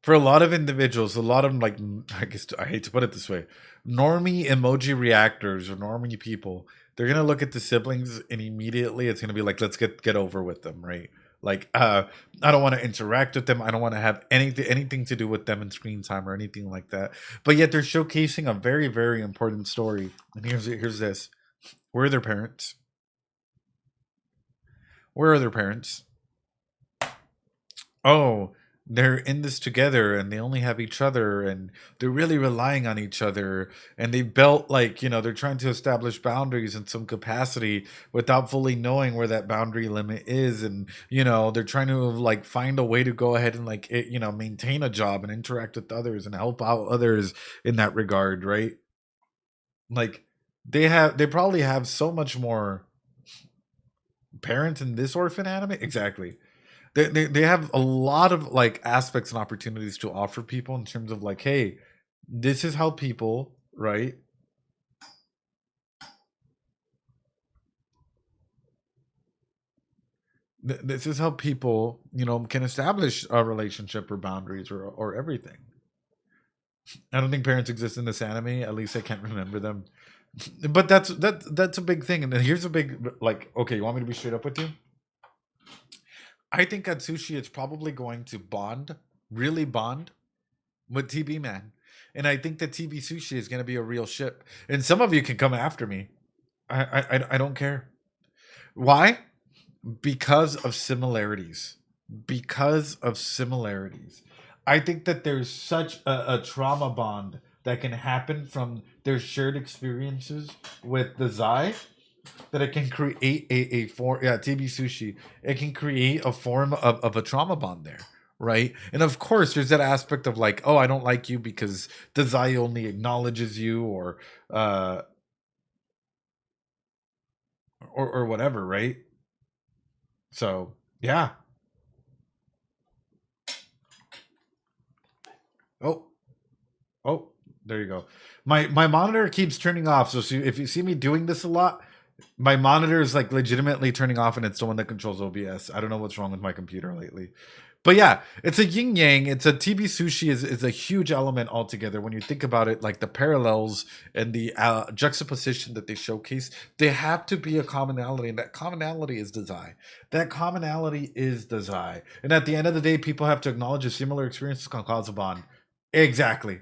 for a lot of individuals, a lot of like, I guess I hate to put it this way, normie emoji reactors or normie people, they're gonna look at the siblings and immediately it's gonna be like, let's get over with them, right? Like, I don't want to interact with them. I don't want to have anything to do with them in screen time or anything like that. But yet they're showcasing a very, very important story. And here's this: where are their parents? Where are their parents? Oh, they're in this together and they only have each other and they're really relying on each other and they built like, you know, they're trying to establish boundaries in some capacity without fully knowing where that boundary limit is. And, you know, they're trying to like find a way to go ahead and like, you know, maintain a job and interact with others and help out others in that regard, right? Like they probably have so much more parents in this orphan anime. Exactly. They have a lot of like aspects and opportunities to offer people in terms of like, hey, this is how people, right? This is how people, you know, can establish a relationship or boundaries or everything. I don't think parents exist in this anime. At least I can't remember them. But that's a big thing. And then here's a big like, okay, you want me to be straight up with you? I think Atsushi is probably going to really bond with TB Man. And I think that TB Sushi is going to be a real ship. And some of you can come after me. I don't care. Why? Because of similarities. because of similarities. I think that there's such a trauma bond that can happen from their shared experiences with the Zai that it can create a form. Yeah, TB Sushi. It can create a form of a trauma bond there, right? And of course, there's that aspect of like, oh, I don't like you because the Zai only acknowledges you, or whatever, right? So yeah. Oh, oh, there you go. My monitor keeps turning off. So if you see me doing this a lot, my monitor is like legitimately turning off, and it's the one that controls OBS. I don't know what's wrong with my computer lately. But yeah, it's a yin yang. It's a TB Sushi is a huge element altogether. When you think about it, like the parallels and the juxtaposition that they showcase, they have to be a commonality, and that commonality is the Zai. That commonality is the Zai. And at the end of the day, people have to acknowledge a similar experiences can cause a bond. Exactly.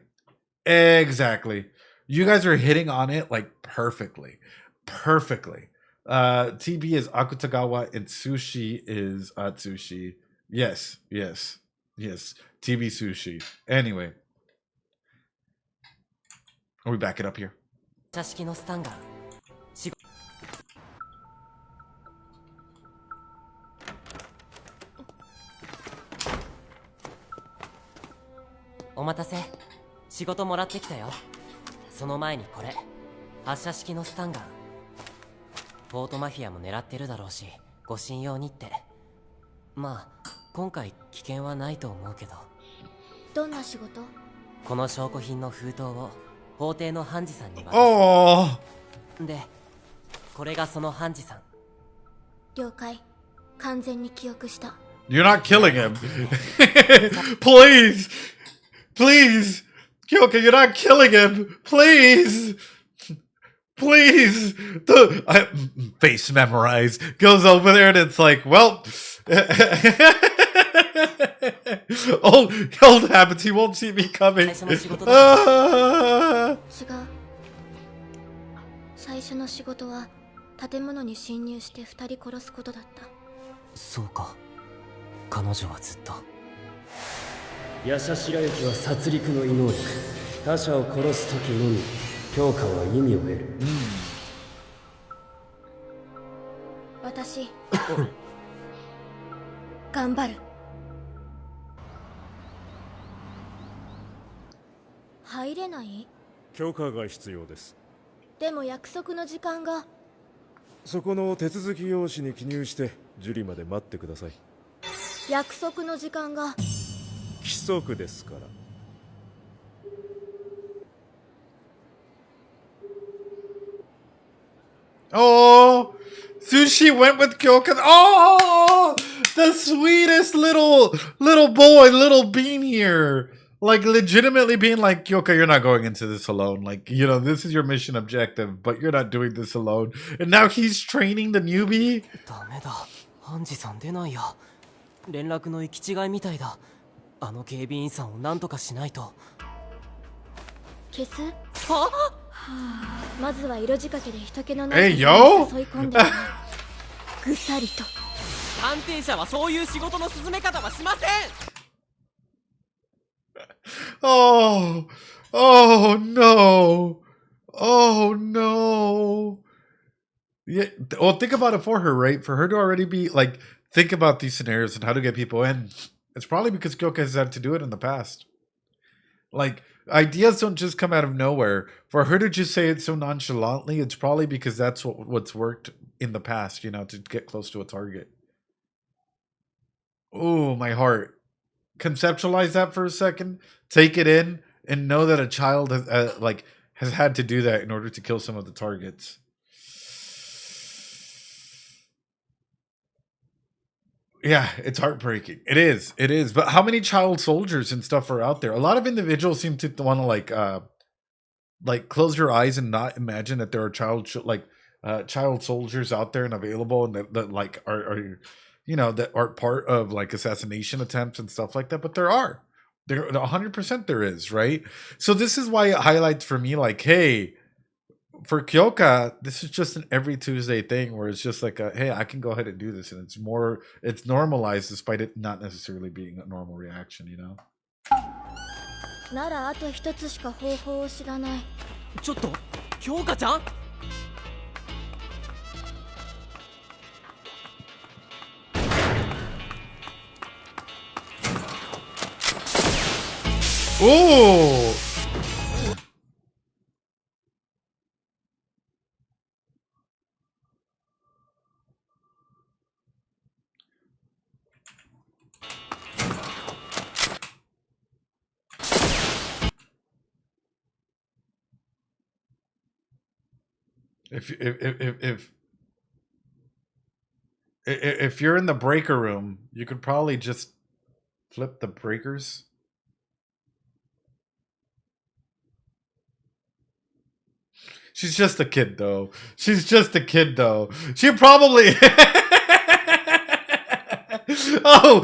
Exactly. You guys are hitting on it like perfectly. Perfectly. TB is Akutagawa and sushi is Atsushi. Yes, yes, yes. TB sushi. Anyway. Are we back it up here? 射式のスタンガン仕事お待たせ仕事もらってきたよその前にこれ発射式のスタンガンポートマフィアも狙ってるだろうしご信用にってまあ今回危険はないと思うけどどんな仕事？この証拠品の封筒を法廷の判事さんに渡すでこれがその判事さん了解完全に記憶した You're not killing him. Please. Please. Kyoka, you're not killing him. Please. Please. Face memorize. Goes over there and it's like, well. old habits. He won't see me coming. 違う最初の仕事は建物に侵入して2人殺すことだったそうか彼女はずっとヤシャ白雪は殺戮の異能力他者を殺す時のみ強化は意味を得る、私頑張る入れない？許可が必要です。でも約束の時間がそこの手続き用紙に記入して受理まで待ってください。約束の時間が規則ですから。Oh, Sushi went with Kyoka. Oh, the sweetest little boy, little bean here. Like legitimately being like, Kyoka, you're not going into this alone. Like, you know, this is your mission objective, but you're not doing this alone. And now he's training the newbie. ダメだ判事さん出ないや連絡の行き違いみたいだあの警備員さんを何とかしないと消すはまずは色仕掛けで人気のない誘い込んでぐさりと探偵者はそういう仕事の進め方はしません Oh, oh no. Oh no. Yeah, well, think about it for her, right? For her to already be like, think about these scenarios and how to get people in. It's probably because Kyoka has had to do it in the past. Like, ideas don't just come out of nowhere. For her to just say it so nonchalantly, it's probably because that's what's worked in the past, you know, to get close to a target. Oh, my heart. Conceptualize that for a second. Take it in and know that a child has had to do that in order to kill some of the targets. Yeah, it's heartbreaking. It is. It is. But how many child soldiers and stuff are out there? A lot of individuals seem to want to like close your eyes and not imagine that there are child soldiers out there and available and that like are you know that are part of like assassination attempts and stuff like that. But there are. There 100% there is, right? So this is why it highlights for me like, hey, for Kyoka, this is just an every Tuesday thing where it's just like, hey, I can go ahead and do this, and it's normalized despite it not necessarily being a normal reaction, you know. ならあと一つしか方法を知らない。ちょっと京香ちゃん。Ooh! If you're in the breaker room, you could probably just flip the breakers. She's just a kid, though. She's just a kid, though. She probably. Oh,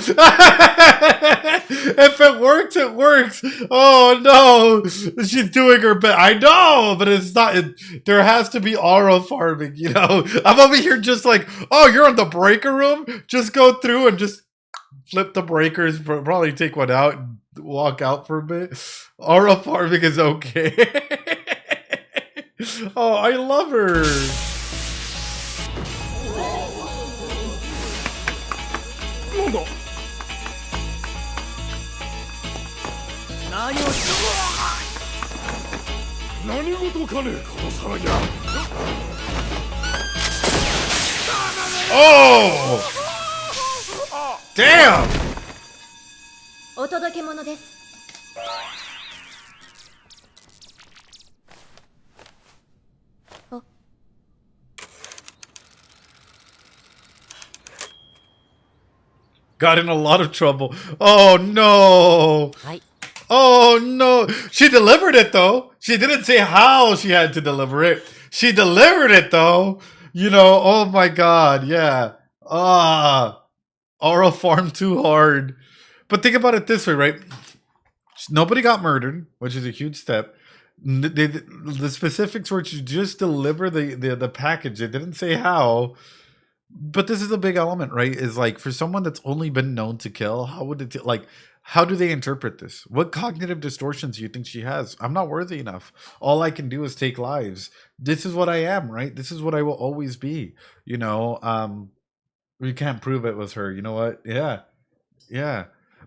if it works, it works. Oh no, she's doing her best. I know, but it's not. There has to be aura farming, you know. I'm over here just like, oh, you're in the breaker room. Just go through and just flip the breakers. Probably take one out and walk out for a bit. Aura farming is okay. Oh, I love her. Bungo! 何をし何事かねこの騒ぎは。Oh! Damn! お届け物です。Got in a lot of trouble. Oh no! はい。 Oh no! She delivered it though. She didn't say how she had to deliver it. She delivered it though. You know, oh my god, yeah. Aura farmed too hard. But think about it this way, right? Nobody got murdered, which is a huge step. The specifics were to just deliver the package. They didn't say how. But this is a big element, right? Is like for someone that's only been known to kill, how would it like? How do they interpret this? What cognitive distortions do you think she has? I'm not worthy enough. All I can do is take lives. This is what I am, right? This is what I will always be. You know, we can't prove it was her. You know what? Yeah.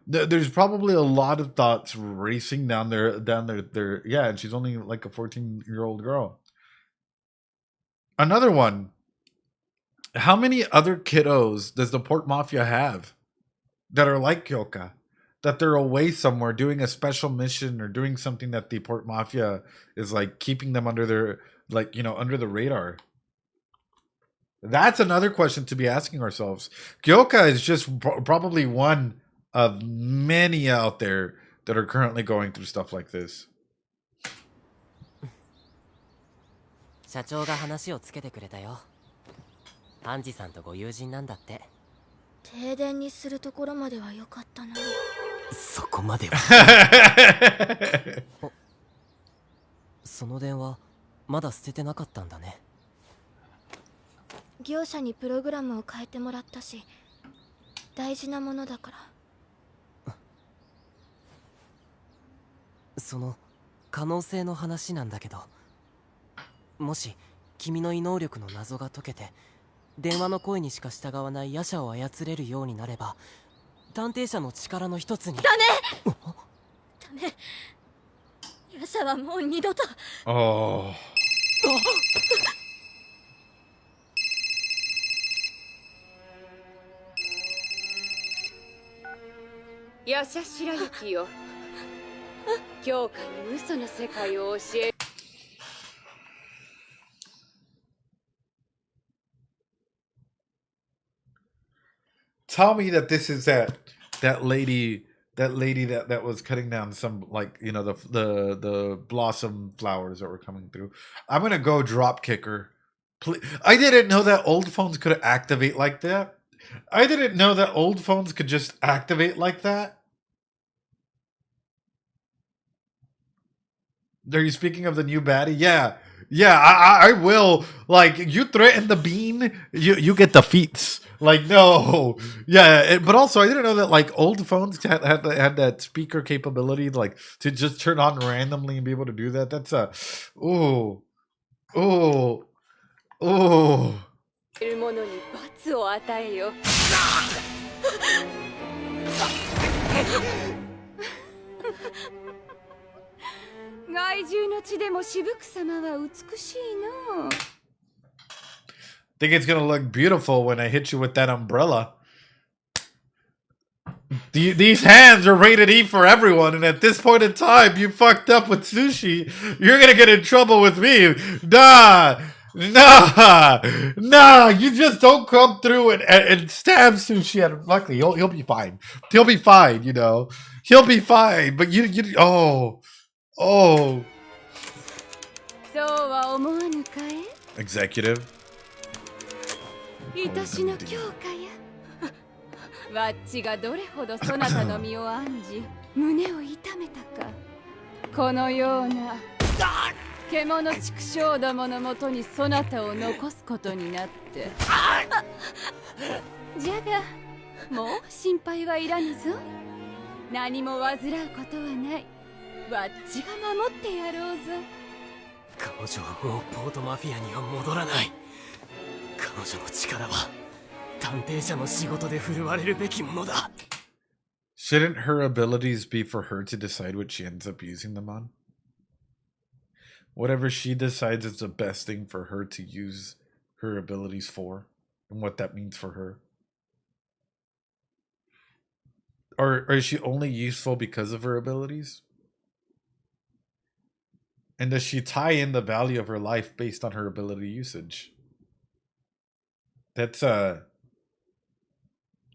There's probably a lot of thoughts racing down there. Yeah, and she's only like a 14-year-old girl. Another one. How many other kiddos does the Port Mafia have that are like Kyoka? That they're away somewhere doing a special mission or doing something that the Port Mafia is like keeping them under their, like, you know, under the radar. That's another question to be asking ourselves. Kyoka is just probably one of many out there that are currently going through stuff like this. 社長が話をつけてくれたよ。ハンジさんとご友人なんだって。停電にするところまでは良かったのに。そこまでは。その電話まだ捨ててなかったんだね。業者にプログラムを変えてもらったし、大事なものだから。その可能性の話なんだけど、もし君の異能力の謎が解けて電話の声にしか従わない夜叉を操れるようになれば、探偵者の力の一つに。ダメ夜叉はもう二度と。Oh. 夜叉白雪よ、教科に嘘の世界を教え。Tell me that this is that lady that was cutting down some, like, you know, the blossom flowers that were coming through. I'm gonna go drop kick her. Please. I didn't know that old phones could activate like that. I didn't know that old phones could just activate like that. Are you speaking of the new baddie? Yeah. Yeah, I will. Like, you threaten the bean, you get the feats. Like, no, yeah, but also I didn't know that like old phones had that speaker capability, like to just turn on randomly and be able to do that. That's a, ooh, ooh, ooh. いる者に罰を与えよ。害獣の血でもしぶく様は美しいの。Think it's gonna look beautiful when I hit you with that umbrella. These hands are rated E for everyone, and at this point in time, you fucked up with sushi. You're gonna get in trouble with me. Nah. You just don't come through and stab sushi at him. Luckily, he'll be fine. He'll be fine. You know, he'll be fine. But you oh. そうは思わぬかえ。 Executive. 愛しの強化や。わっちがどれほどそなたの身を案じ胸を痛めたか。このような獣畜生どものもとにそなたを残すことになって。じゃがもう心配はいらぬぞ。何も患うことはない。わっちが守ってやろうぞ。彼女はもうポートマフィアには戻らない。彼女の力は探偵者の仕事で振るわれるべきものだ。Shouldn't her abilities be for her to decide what she ends up using them on? Whatever she decides is the best thing for her to use her abilities for, and what that means for her. Or is she only useful because of her abilities? And does she tie in the value of her life based on her ability usage? That's a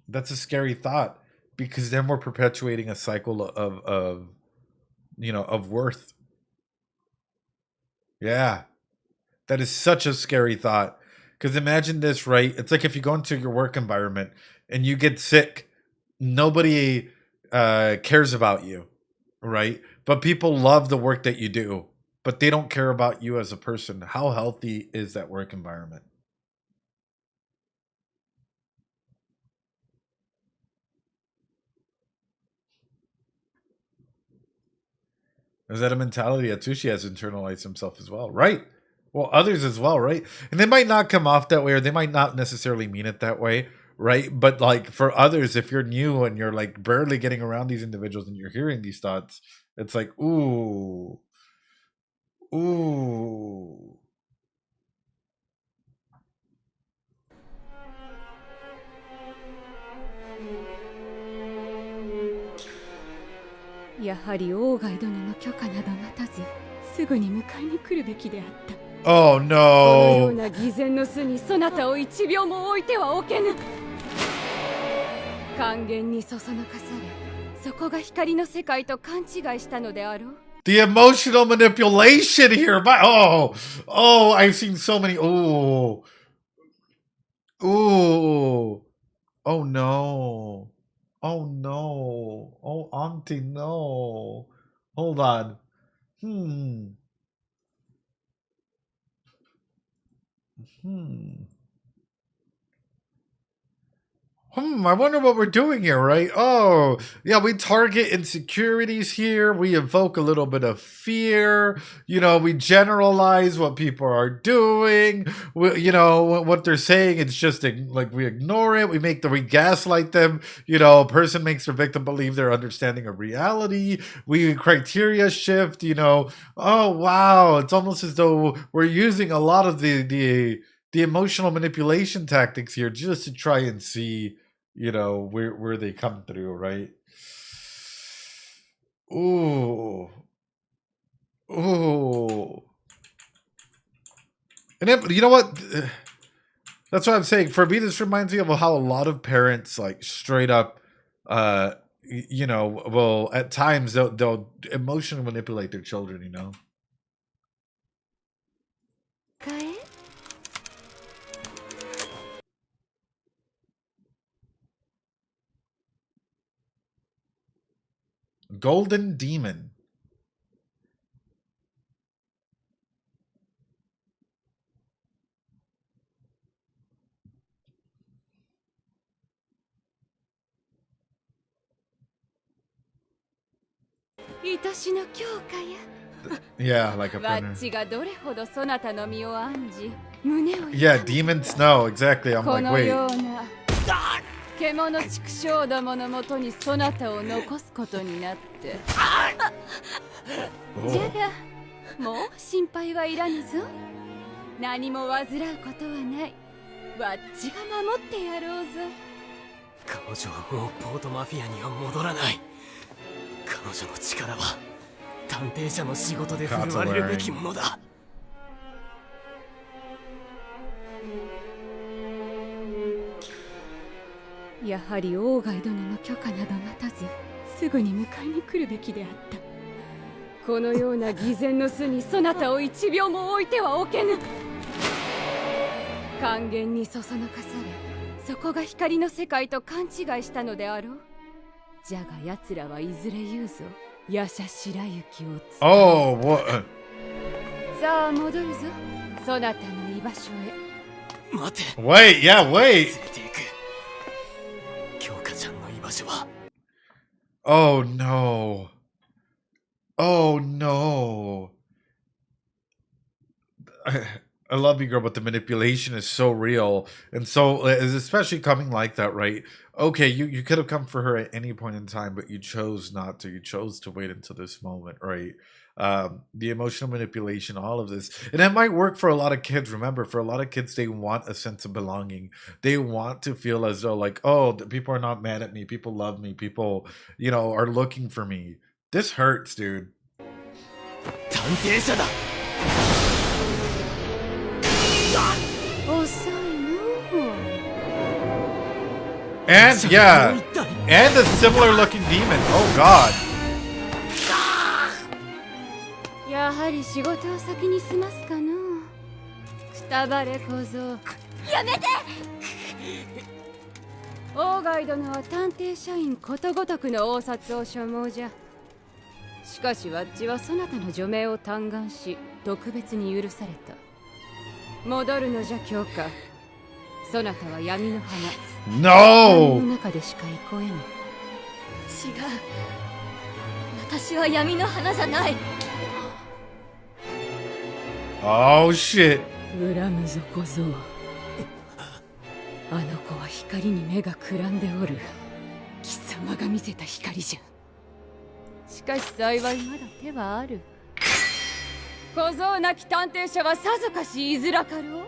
scary thought, because then we're perpetuating a cycle of worth. Yeah. That is such a scary thought. Because imagine this, right? It's like if you go into your work environment and you get sick, nobody cares about you, right? But people love the work that you do, but they don't care about you as a person. How healthy is that work environment? Is that a mentality Atsushi has internalized himself as well, right? Well, others as well, right? And they might not come off that way, or they might not necessarily mean it that way, right? But like for others, if you're new and you're like barely getting around these individuals and you're hearing these thoughts, it's like, ooh. Ooh.やはり王外殿の許可など待たずすぐに迎えに来るべきであった。 Oh このよう no. な偽善の巣にそなたを一秒も置いてはおけぬ。還元にそそのかされ、そこが光の世界と勘違いしたのであろう。 The emotional manipulation here. I've seen so many. Oh no. Oh no. Oh, auntie, no. Hold on. I wonder what we're doing here, right? Oh, yeah, we target insecurities here. We evoke a little bit of fear. We generalize what people are doing. What they're saying. It's just like we ignore it. We gaslight them. A person makes their victim believe their understanding of reality. We criteria shift. Oh, wow. It's almost as though we're using a lot of the emotional manipulation tactics here just to try and see, where they come through, right? Ooh. And then, you know what? That's what I'm saying. For me, this reminds me of how a lot of parents, like, straight up, well, at times they'll emotionally manipulate their children, Golden Demon. 愛しの強化や Yeah, like a わ printer. っちがどれほどそなたの身を案じ胸を Yeah, demons know exactly. I'm こ like, の wait. ような獣畜生どものもとにそなたを残すことになって Oh. じゃがもう心配はいらぬぞ何も患うことはないわっちが守ってやろうぞ彼女はもうポートマフィアには戻らない。彼女の力は探偵者の仕事で振るわれるべきものだ。やはり王外殿の許可など待たずすぐに迎えに来るべきであったこのような偽善の巣にそなたを1秒も置いてはおけぬ還元にそそのかされそこが光の世界と勘違いしたのであろうじゃが奴らはいずれ言うぞ夜叉白雪をつ Oh, what? さあ戻るぞそなたの居場所へ待て。 Wait, yeah, 連 wait. れて行く。京香ちゃんの居場所は Oh no. Oh no. I love you, girl, but the manipulation is so real. And so, especially coming like that, right? Okay, you could have come for her at any point in time, but you chose not to. You chose to wait until this moment, right? The emotional manipulation, all of this. And it might work for a lot of kids. Remember, for a lot of kids, they want a sense of belonging. They want to feel as though, like, oh, the people are not mad at me. People love me. People, are looking for me. This hurts, dude. 探偵者だ。遅いの And yeah, and a similar looking demon. Oh god. やはり仕事を先に済ますかのくたばれ小僧やめて王外殿は探偵社員ことごとくの応札を所望じゃしかしわっちはそなたの除名を嘆願し特別に許された戻るのじゃ強化そなたは闇の花闇の No! 中でしか憩えぬ違う私は闇の花じゃない Oh shit. 恨むぞ小僧あの子は光に目がくらんでおる貴様が見せた光じゃしかし幸いまだ手はある小僧なき探偵者はさぞかしいづらかろう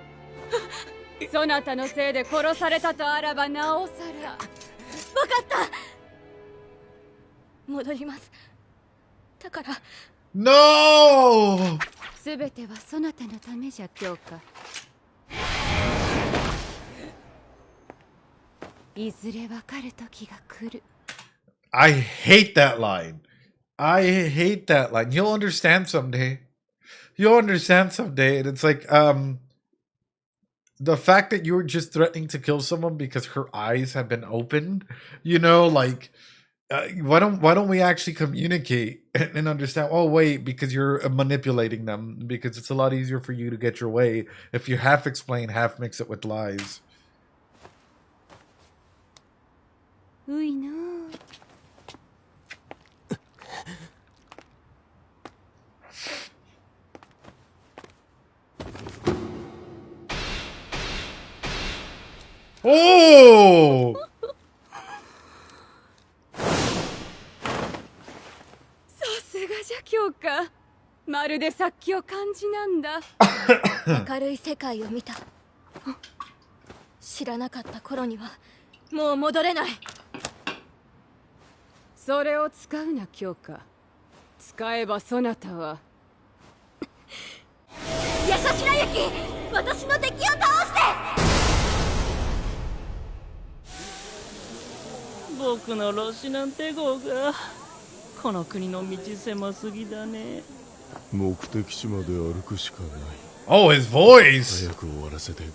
そなたのせいで殺されたとあらばなおさらわかった戻りますだから No! すべてはそなたのためじゃ強化いずれわかる時が来る I hate that line. I hate that line. You'll understand someday. You'll understand someday. And it's like, the fact that you were just threatening to kill someone because her eyes have been opened, like, why don't we actually communicate and understand? Oh, wait, because you're manipulating them. Because it's a lot easier for you to get your way if you half explain, half mix it with lies. ういの Oh! さすがじゃ強化まるで殺気を感じなんだ明るい世界を見た知らなかった頃にはもう戻れないそれを使うな強化使えばそなたは夜叉白雪私の敵を倒して僕のロシなんて号がこの国の道狭すぎだね目的地まで歩くしかない Oh, his voice! 早く終わらせて帰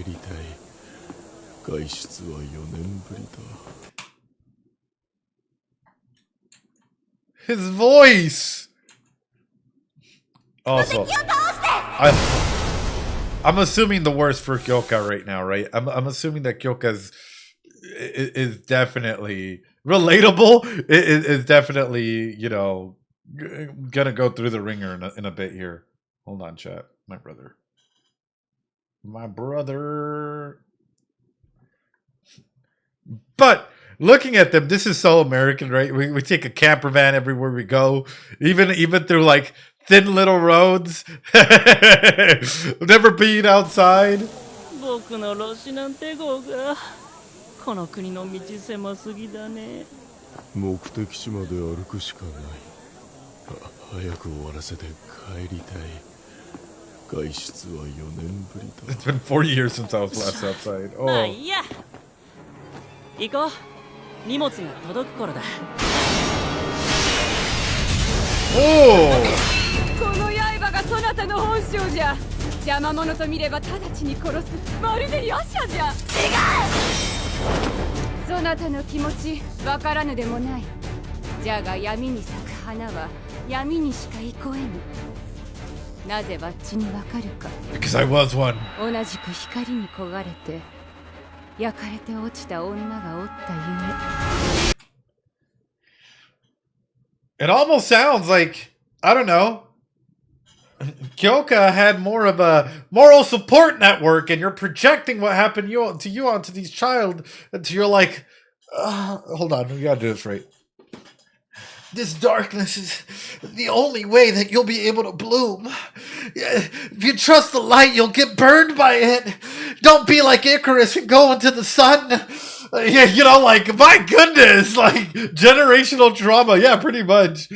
りたい外出は4年ぶりだ His voice! Also, I'm assuming the worst for Kyoka right now, right? I'm assuming that Kyoka is definitely relatable. Is definitely, gonna go through the ringer in a bit here. Hold on, chat. My brother. But looking at them, this is so American, right? We take a camper van everywhere we go, even through like thin little roads. Never being outside. 僕のロシなんて号がこの国の道狭すぎだね。目的地まで歩くしかない。早く終わらせて帰りたい。外出は4年ぶりだ。 It's been 40 years since I was last outside. まあ Oh. いいや。行こう。荷物が届く頃だ。Oh! この刃がそなたの本性じゃ。邪魔者と見れば直ちに殺す。まるでヤシャじゃ。違う。そなたの気持ちわからぬでもない。じゃが闇に咲く花は闇にしか憩えぬ。なぜバッチにわかるか。 Because I was one. 同じく光に焦がれて焼かれて落ちた女がおったゆえ。 It almost sounds like, I don't know, Kyoka had more of a moral support network, and you're projecting what happened to you onto these child until you're like, hold on, we gotta do this right. This darkness is the only way that you'll be able to bloom. If you trust the light, you'll get burned by it. Don't be like Icarus and go into the sun. You know, like, my goodness, like, generational trauma. Yeah, pretty much.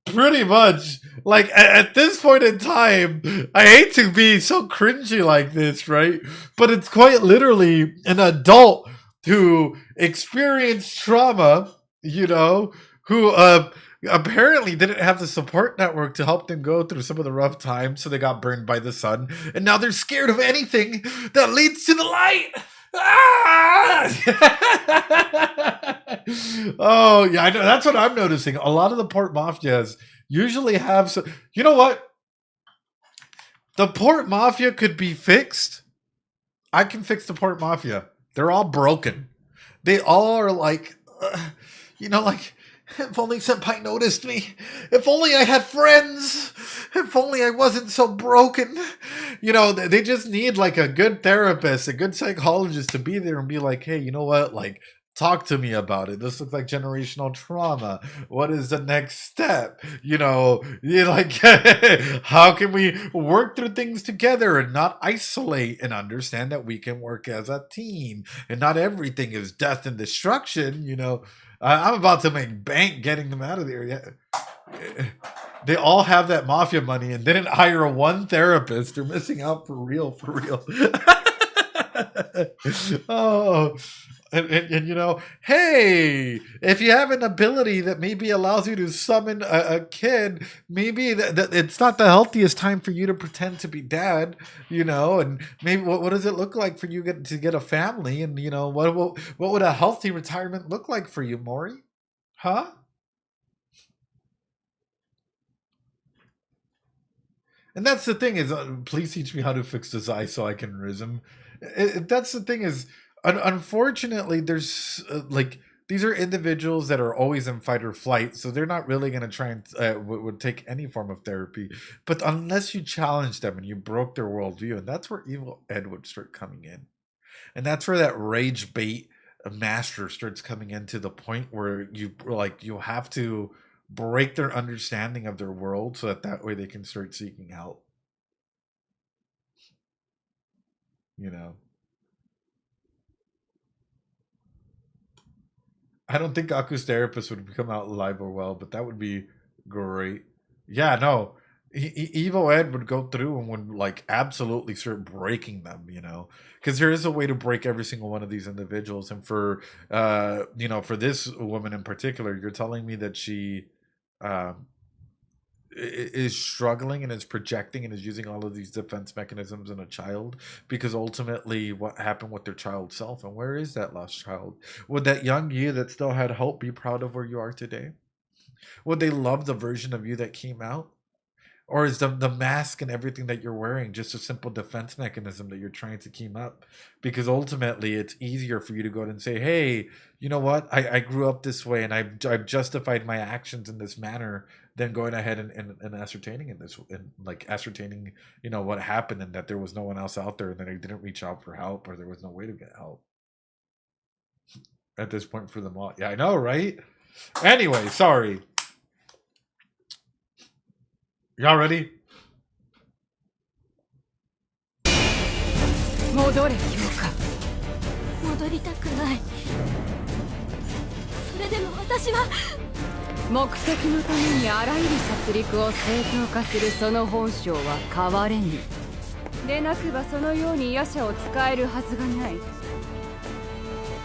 Pretty much. Like, at this point in time, I hate to be so cringy like this, right? But it's quite literally an adult who experienced trauma, you know, who apparently didn't have the support network to help them go through some of the rough times, so they got burned by the sun, and now they're scared of anything that leads to the light. Ah! Oh yeah, I know. That's what I'm noticing. A lot of the port mafias usually have some, you know what? The port mafia could be fixed. I can fix the port mafia. They're all broken. They all are like, you know, like, if only Senpai noticed me. If only I had friends. If only I wasn't so broken. You know, they just need like a good therapist, a good psychologist to be there and be like, hey, you know what? Like, talk to me about it. This looks like generational trauma. What is the next step? You know, you're like, how can we work through things together and not isolate and understand that we can work as a team and not everything is death and destruction, you know? I'm about to make bank getting them out of there. Yeah. They all have that mafia money and didn't hire one therapist. They're missing out for real, for real. Oh, and you know, hey, if you have an ability that maybe allows you to summon a kid, maybe that it's not the healthiest time for you to pretend to be dad, you know, and maybe what does it look like for you to get a family, and you know, what would a healthy retirement look like for you, Mori? Huh? And that's the thing is, please teach me how to fix this eye so I can rhythm. That's the thing is, unfortunately, there's like, these are individuals that are always in fight or flight, so they're not really going to try and would take any form of therapy. But unless you challenge them and you broke their worldview, and that's where Evil Ed would start coming in. And that's where that rage bait master starts coming in, to the point where you have to break their understanding of their world so that way they can start seeking help. You know, I don't think Aku's therapist would come out alive or well, but that would be great. Yeah, no, Evil Ed would go through and would like absolutely start breaking them, you know, because there is a way to break every single one of these individuals. And for you know, for this woman in particular, you're telling me that she is struggling and is projecting and is using all of these defense mechanisms in a child, because ultimately what happened with their child self, and where is that lost child? Would that young you that still had hope be proud of where you are today? Would they love the version of you that came out? Or is the mask and everything that you're wearing just a simple defense mechanism that you're trying to keep up? Because ultimately, it's easier for you to go out and say, hey, you know what? I grew up this way, and I've justified my actions in this manner than going ahead and ascertaining in this, and like ascertaining, you know, what happened and that there was no one else out there and that they didn't reach out for help or there was no way to get help at this point for them all. Yeah, I know, right? Anyway, sorry. Y'all ready? 戻れ、強化。戻りたくない。それでも私は目的のためにあらゆる殺戮を正当化するその本性は変われぬ。でなくばそのように夜叉を使えるはずがない。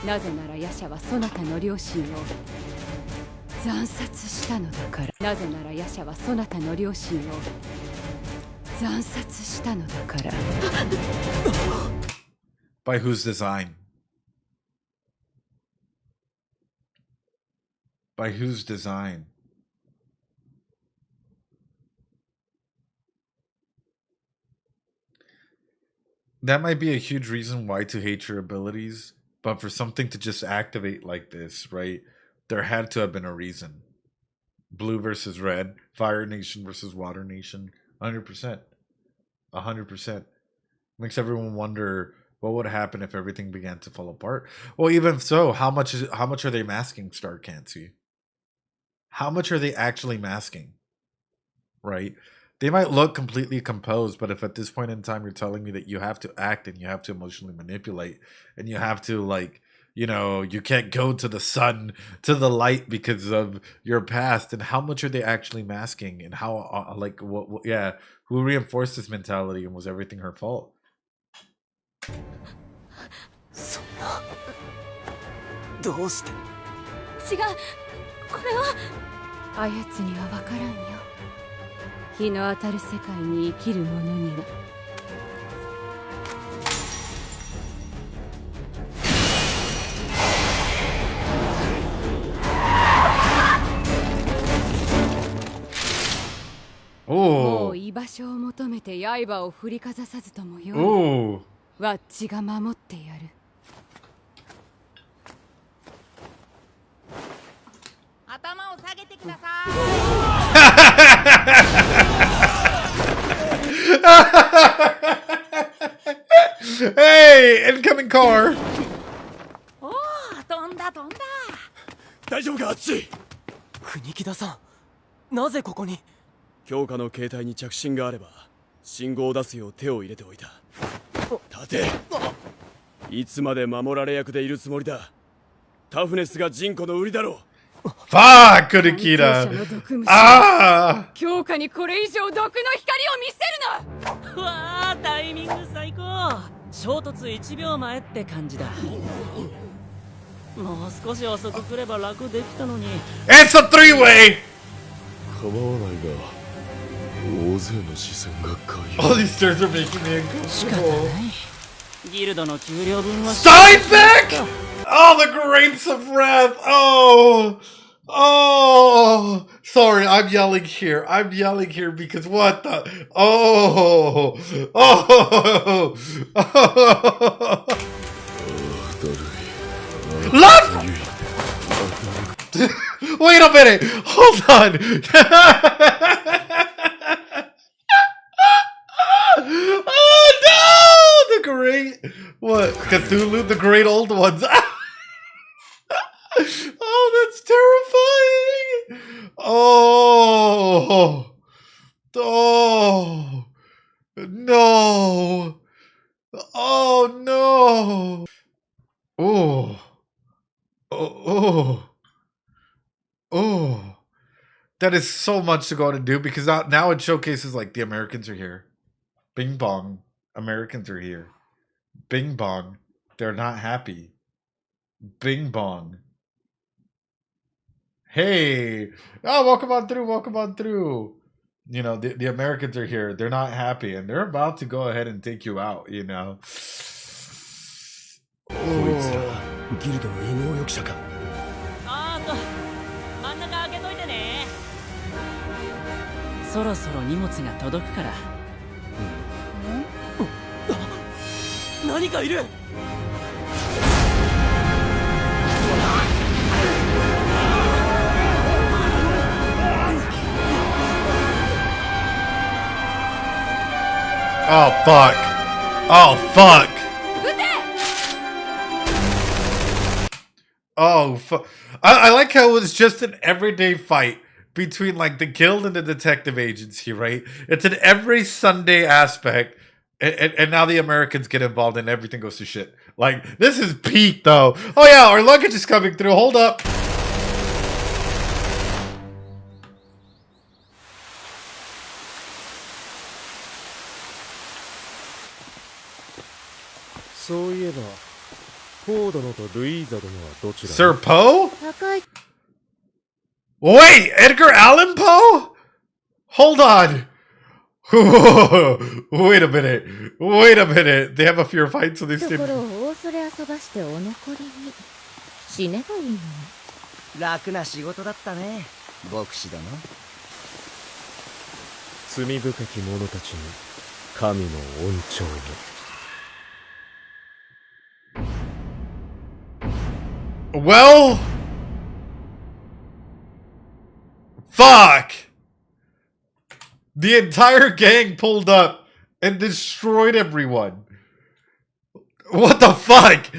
なぜなら夜叉はそなたの両親を惨殺したのだから。なぜなら夜叉はそなたの両親を惨殺したのだから。By whose design? By whose design? That might be a huge reason why to hate your abilities, but for something to just activate like this, right? There had to have been a reason. Blue versus red, Fire Nation versus Water Nation, 100%. 100%. Makes everyone wonder what would happen if everything began to fall apart. Well, even so, how much are they masking Star Canty? How much are they actually masking? Right? They might look completely composed, but if at this point in time you're telling me that you have to act and you have to emotionally manipulate and you have to, like, you know, you can't go to the sun, to the light because of your past, and how much are they actually masking, and how, like, what yeah, who reinforced this mentality, and was everything her fault? そんなどうして違うこれはあやつには分からんよ。日の当たる世界に生きる者には。もう居場所を求めて刃を振りかざさずともよい。わっちが守ってやる。頭を下げてください。Hey, incoming car. おお、飛んだ飛んだ。大丈夫かあっち。国木田さん、なぜここに？強化の携帯に着信があれば信号を出すよう手を入れておいた。立て。いつまで守られ役でいるつもりだ。タフネスがジンコの売りだろう。Fuck, Kurikita. Ah! 強化にこれ以上毒の光を見せるな。わあ、タイミング最高。衝突1秒前って感じだ。もう少し遅く来れば楽できたのに。It's a three-way! 構わないが、大勢の視線がかゆい。All these stairs are making me uncomfortable. ギルドの給料分は。Steinbeck! Oh, the grapes of wrath! Oh! Oh! Sorry, I'm yelling here. I'm yelling here because what the? Oh! Oh! Oh! Left! Wait a minute! Hold on! Oh no! The great... What? Cthulhu? The great old ones. Oh, that's terrifying! Oh! Oh! No! Oh no! Oh! Oh! Oh! That is so much to go out and do because now it showcases like the Americans are here. Bing bong. Americans are here. Bing bong. They're not happy. Bing bong. Hey! Oh, welcome on through, welcome on through. You know, the Americans are here. They're not happy, and they're about to go ahead and take you out, you know. こいつらギルドの異能力者か。真ん中開けといてね。そろそろ荷物が届くから。何かいる。Oh fuck. Oh fuck. Oh fuck. I like how it was just an everyday fight between like the guild and the detective agency, right? It's an every Sunday aspect. And now the Americans get involved and everything goes to shit. Like, this is peak though. Oh yeah, our luggage is coming through. Hold up. Sir Poe? Wait, Edgar Allan Poe? Hold on. Wait a minute. Wait a minute. They have a fear fight, so they stay. 楽な仕事だったね、牧師殿。罪深き者たちに神の恩寵を。Well, fuck. The entire gang pulled up and destroyed everyone. What the fuck?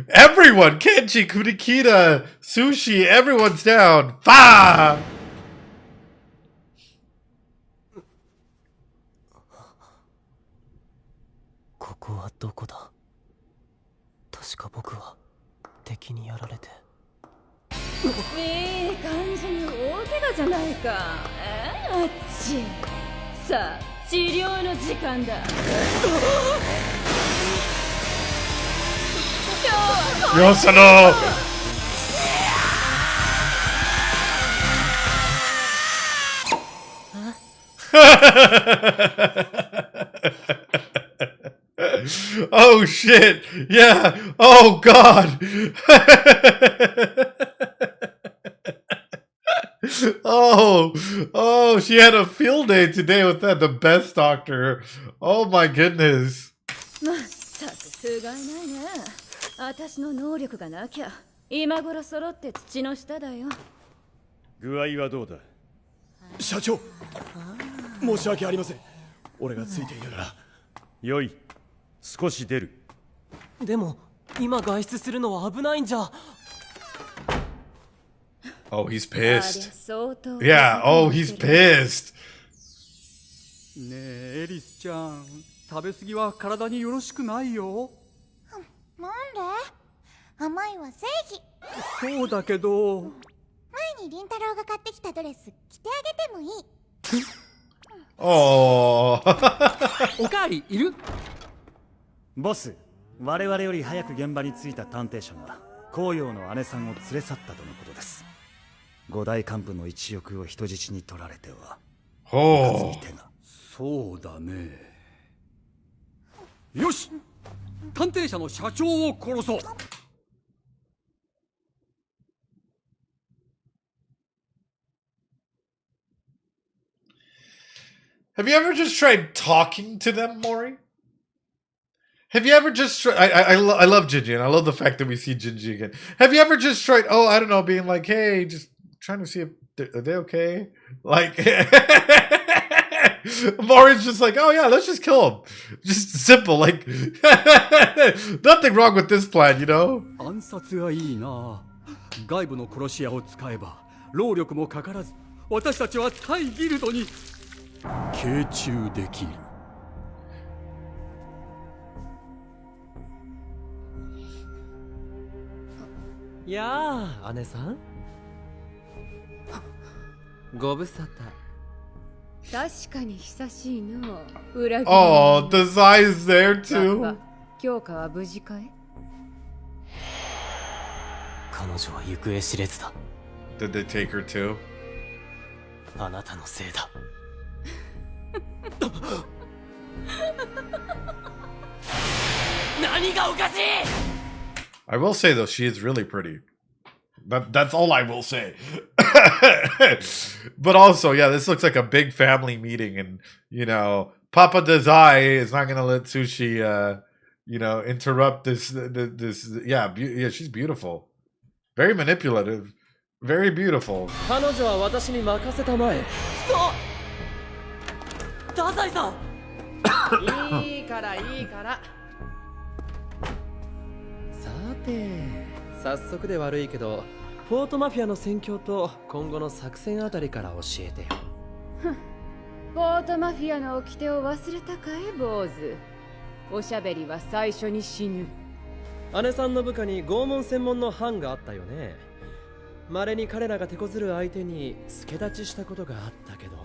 Everyone, Kenji, Kunikita, Sushi, everyone's down. Fuck. ここはどこだ。確か僕は敵にやられて。いい感じに大怪我じゃないか。あっち。さあ、治療の時間だ。よその。Oh shit! Yeah! Oh god! Oh, she had a field day today with that, the best doctor. Oh my goodness. まったく不甲斐ないね。私の能力がなきゃ今頃揃って土の下だよ。具合はどうだ。社長、申し訳ありません。俺がついていながら。よい、少し出る。でも今外出するのは危ないんじゃ。Oh, he's pissed. Yeah, oh, he's pissed. ねえ、エリスちゃん、食べ過ぎは体によろしくないよ。なんで？甘いは正義。そうだけど。前に凛太郎が買ってきたドレス着てあげてもいい。Oh. おかわりいる？ボス、我々より早く現場に着いた探偵社が紅葉の姉さんを連れ去ったとのことです。五大幹部の一翼を人質に取られては。Oh. そうだね。よし、探偵社の社長を殺そう。Have you ever just tried talking to them, Mori? Have you ever just tried... I love Jinji, and I love the fact that we see Jinji again. Have you ever just tried, oh, I don't know, being like, hey, just trying to see if are they okay? Like, Mori's just like, oh yeah, let's just kill him. Just simple, like, nothing wrong with this plan, you know? 暗殺がいいな。外部の殺し屋を使えば労力もかからず、私たちは対ギルドに傾注できる。やあ、姉さん。ご無沙汰。確かに久しいの。裏切り。Oh, the Zai is there too. 強化は無事かい？彼女は行方知れずだ。Did they take her too? あなたのせいだ。何がおかしい？ I will say though, she is really pretty. That's all I will say. But also, yeah, this looks like a big family meeting, and you know, Papa Dazai is not gonna let Sushi, interrupt this. Yeah, she's beautiful, very manipulative, very beautiful. 彼女は私に任せたまえ。太宰さん。いいからいいから。さて、早速で悪いけどポートマフィアの戦況と今後の作戦あたりから教えてよ。ポートマフィアの掟を忘れたかい坊主。おしゃべりは最初に死ぬ。姉さんの部下に拷問専門の班があったよね。稀に彼らが手こずる相手に助太刀したことがあったけど、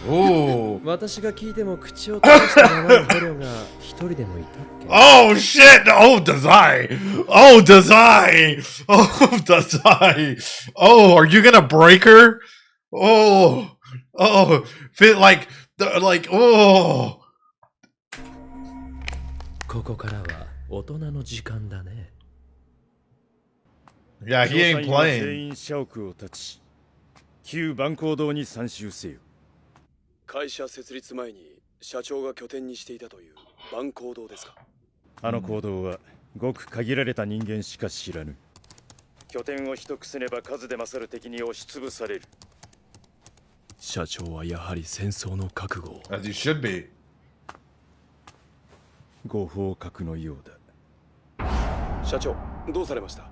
おお。私が聞いても口を閉ざしたままの捕虜が一人でもいたっけ。Oh shit! Oh, does I? Oh, does I? Oh, does I? Oh, are you gonna break her? Oh, oh, fit like, oh. ここからは大人の時間だね。Yeah, he ain't 全 playing. 員社屋を立ち、旧万光堂に参集せよ。会社設立前に社長が拠点にしていたという万光堂ですか。あの行動はごく限られた人間しか知らぬ。拠点を取得すれば数で勝る敵に押しつぶされる。社長はやはり戦争の覚悟を。As you should be. ご報告のようだ。社長、どうされました？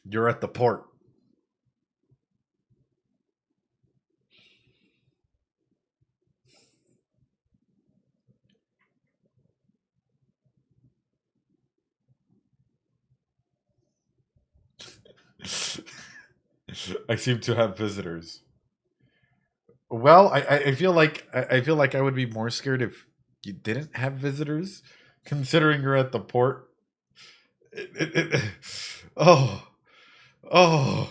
You're at the port. I seem to have visitors. Well, I feel like I would be more scared if you didn't have visitors, considering you're at the port. Oh, oh.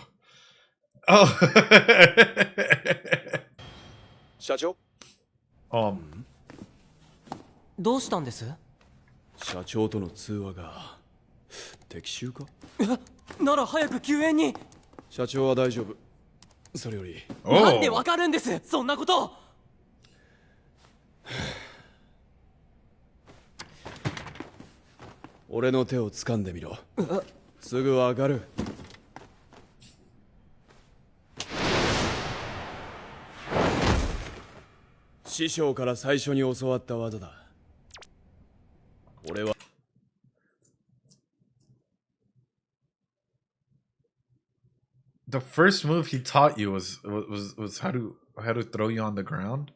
社長？どうしたんです？社長との通話が敵襲か？なら早く救援に。社長は大丈夫。それより。なんでわかるんです？そんなこと。俺の手を掴んでみろ。すぐわかる。師匠から最初に教わった技だ。俺はThe first move he taught you was how to throw you on the ground,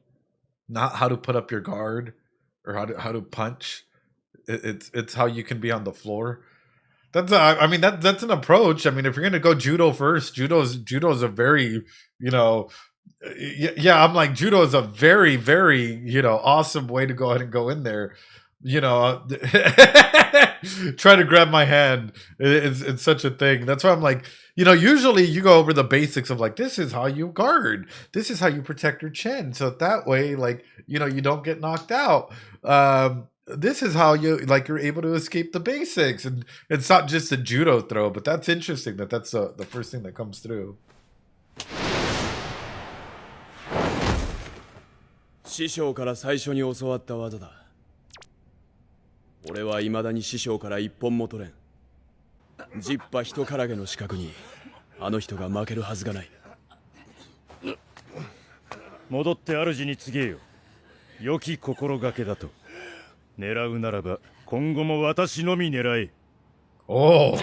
not how to put up your guard or how to punch. It's how you can be on the floor. That's that's an approach. I mean, if you're gonna go judo first, judo's a very, yeah. I'm like, judo is a very, very, awesome way to go ahead and go in there. Try to grab my hand. It's such a thing. That's why I'm like, usually you go over the basics of like, this is how you guard. This is how you protect your chin. So that way, like, you don't get knocked out. This is how you're able to escape the basics. And it's not just a judo throw, but that's interesting that's the first thing that comes through. 師匠から最初に教わった技だ。俺は未だに師匠から一本も取れん。ジッパ人からげの資格にあの人が負けるはずがない。戻って主に告げよ。良き心がけだと。狙うならば今後も私のみ狙え。お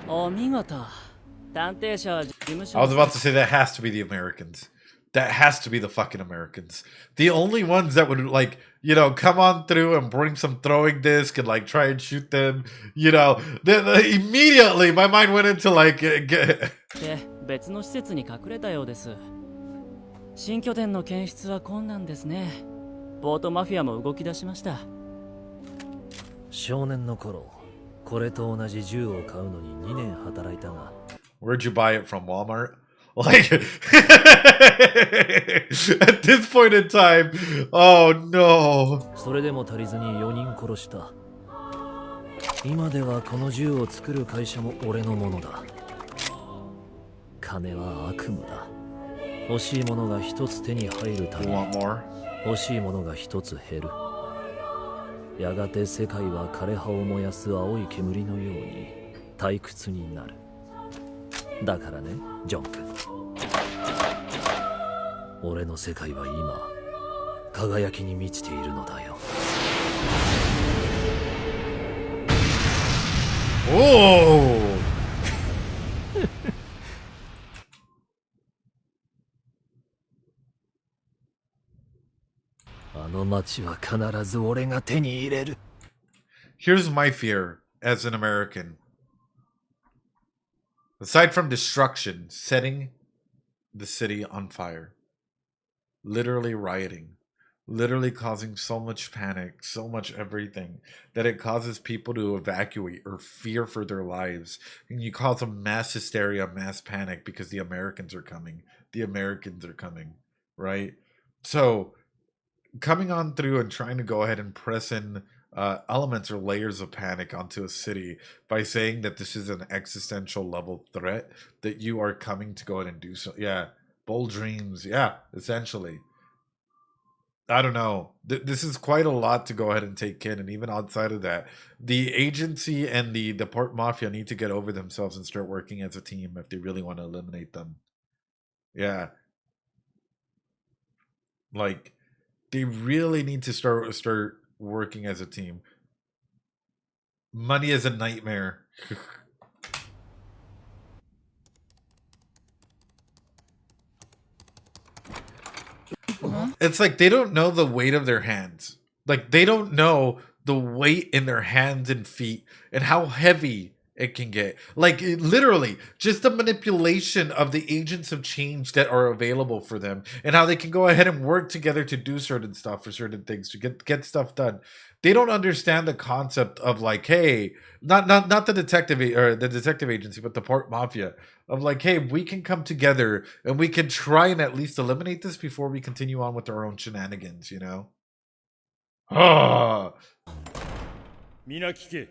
お。お見事。探偵者事務所。I was about to say that has to be the Americans. That has to be the fucking Americans. The only ones that would come on through and bring some throwing disc and try and shoot them. Immediately my mind went into で、別の施設に隠れたようです。新拠点の検出は困難ですね。ポートマフィアも動き出しました。少年の頃、これと同じ銃を買うのに2年働いたが。Where'd you buy it from? Walmart? At this point in time, oh no. それでも足りずに4人殺した。今ではこの銃を作る会社も俺のものだ。金は悪夢だ。欲しいものが一つ手に入るため、欲しいものが一つ減る。やがて世界は枯れ葉を燃やす青い煙のように退屈になる。だからね、ジョン君。俺の世界は今、輝きに満ちているのだよ。おおあの街は必ず俺が手に入れる。Here's my fear as an American. Aside from destruction, setting the city on fire, literally rioting, literally causing so much panic, so much everything, that it causes people to evacuate or fear for their lives. And you cause a mass hysteria, mass panic because the Americans are coming. The Americans are coming, right? So, coming on through and trying to go ahead and press in elements or layers of panic onto a city by saying that this is an existential level threat, that you are coming to go ahead and do so. Yeah, bold dreams. Yeah, essentially. I don't know. This is quite a lot to go ahead and take in. And even outside of that, the agency and the Port Mafia need to get over themselves and start working as a team if they really want to eliminate them. Yeah. Like, they really need to start working as a team. Money is a nightmare. It's like they don't know the weight of their hands. Like, they don't know the weight in their hands and feet and how heavy it can get. Like, literally, just the manipulation of the agents of change that are available for them and how they can go ahead and work together to do certain stuff for certain things, to get stuff done. They don't understand the concept of, like, hey, not the detective or the detective agency, but the Port Mafia, of like, hey, we can come together and we can try and at least eliminate this before we continue on with our own shenanigans, you know? Ah. 皆聞け。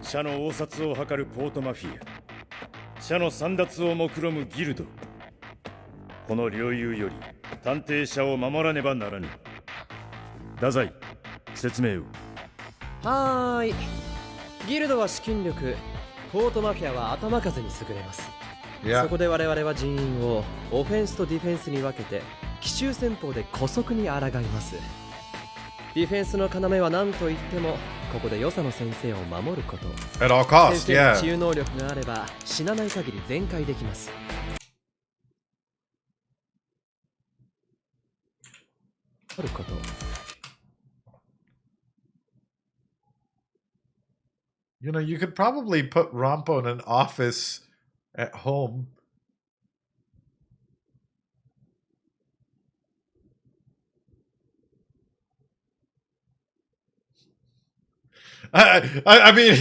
社の応殺を図るポートマフィア、社の簒奪を目論むギルド、この領有より探偵社を守らねばならぬ。太宰、説明を。はーい。ギルドは資金力、ポートマフィアは頭数に優れます。そこで我々は人員をオフェンスとディフェンスに分けて奇襲戦法で姑息に抗います。ディフェンスの要は何と言ってもここで与謝野先生を守ること。At all costs, 先生の治癒能力があれば死なない限り全開できます。守ること。You know, you could probably put Rompo in an office at home. I mean,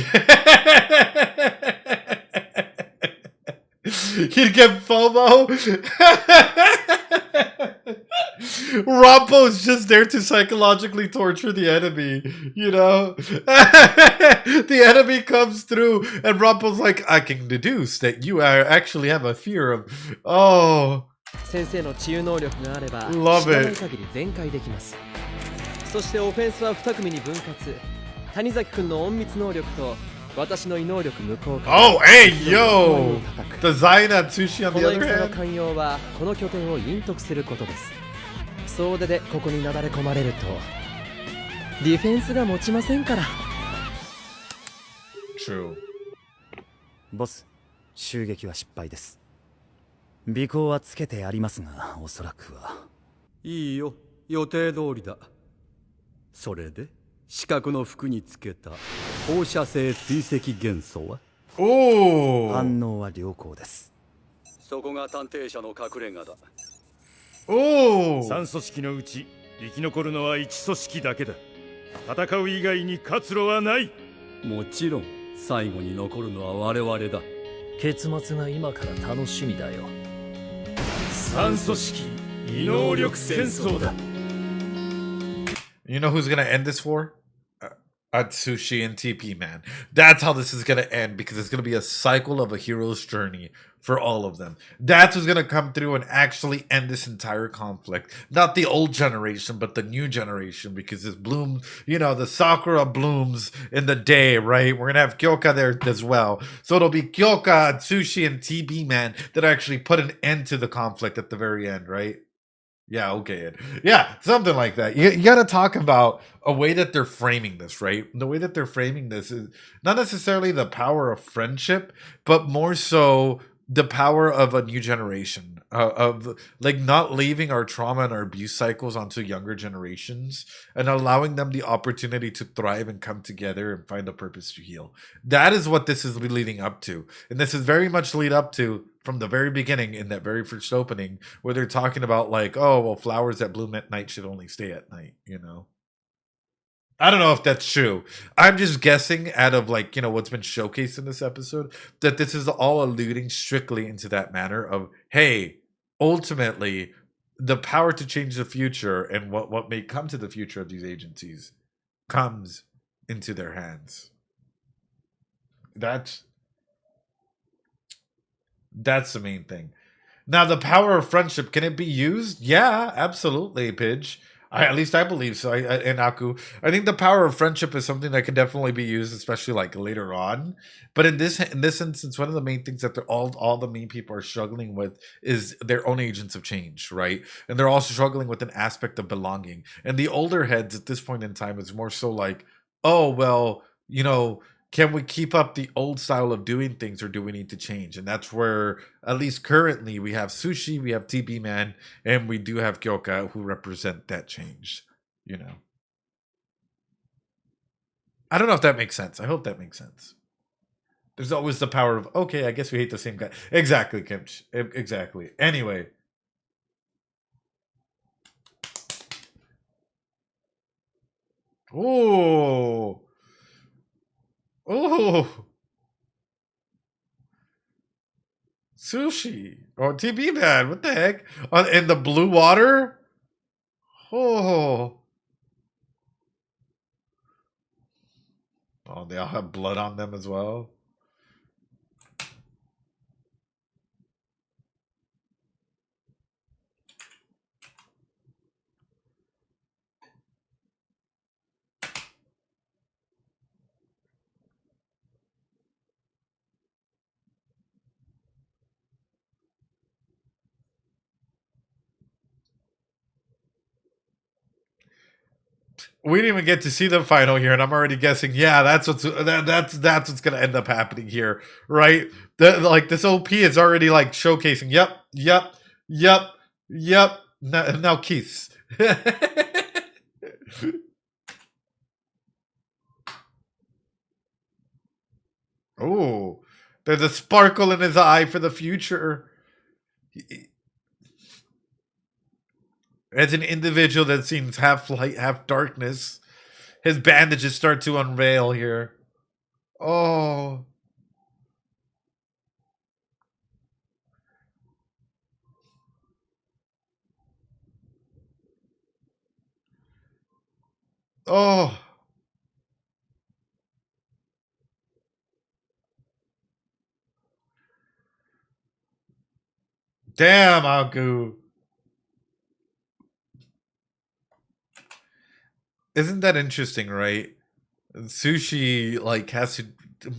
he'd get FOMO. Rompo's just there to psychologically torture the enemy, you know? The enemy comes through and Rompo's like, I can deduce that you actually have a fear of... Oh. 先生の治癒能力があれば死 Love なない it. 限り全開できます。そしてオフェンスは2組に分割。谷崎くんの隠密能力と私の異能力無効化。Oh, hey, yo! Designer Tsushi on the この other 戦の hand. 寛容はこの拠点を隠匿することです。総出でここになだれ込まれるとディフェンスが持ちませんから。 True. ボス、襲撃は失敗です。尾行はつけてありますが、おそらくは。いいよ、予定通りだ。それで四角の服につけた放射性追跡元素は？おお。反応は良好です。そこが探偵社の隠れ家だ。おお。3組織のうち生き残るのは1組織だけだ。戦う以外に活路はない。もちろん最後に残るのは我々だ。結末が今から楽しみだよ。3組織異能力戦争だ。You know who's gonna end this for? Atsushi and TP Man. That's how this is going to end, because it's going to be a cycle of a hero's journey for all of them. That's what's going to come through and actually end this entire conflict. Not the old generation, but the new generation, because this bloom, you know, the Sakura blooms in the day, right? We're going to have Kyoka there as well. So it'll be Kyoka, Atsushi, and TP Man that actually put an end to the conflict at the very end, right? Yeah, okay. Yeah, something like that. You got to talk about a way that they're framing this, right? The way that they're framing this is not necessarily the power of friendship, but more so the power of a new generation, of like not leaving our trauma and our abuse cycles onto younger generations and allowing them the opportunity to thrive and come together and find a purpose to heal. That is what this is leading up to. And this is very much lead up to from the very beginning in that very first opening where they're talking about like, oh, well, flowers that bloom at night should only stay at night, you know? I don't know if that's true. I'm just guessing out of like, you know, what's been showcased in this episode that this is all alluding strictly into that manner of, hey, ultimately the power to change the future and what may come to the future of these agencies comes into their hands. That's the main thing. Now, the power of friendship, can it be used? Yeah, absolutely, Pidge. At least I believe so. And Aku, I think the power of friendship is something that can definitely be used, especially like later on. But in this instance, one of the main things that they're all the main people are struggling with is their own agents of change, right? And they're also struggling with an aspect of belonging. And the older heads at this point in time is more so like, oh well, you know, can we keep up the old style of doing things, or do we need to change? And that's where, at least currently, we have Sushi, we have TB Man, and we do have Kyoka who represent that change, you know. I don't know if that makes sense. I hope that makes sense. There's always the power of, okay, I guess we hate the same guy. Exactly, Kimch. Exactly. Anyway. Oh. Oh. Sushi or TB Man, what the heck? In the blue water? Oh. Oh, they all have blood on them as well. We didn't even get to see the final here, and I'm already guessing. Yeah, that's what's gonna end up happening here, right? Like this OP is already like showcasing. Yep. Now kiss. Oh, there's a sparkle in his eye for the future. As an individual that seems half light, half darkness, his bandages start to unveil here. Oh. Oh. Damn, Aku. Isn't that interesting, right? Sushi like has to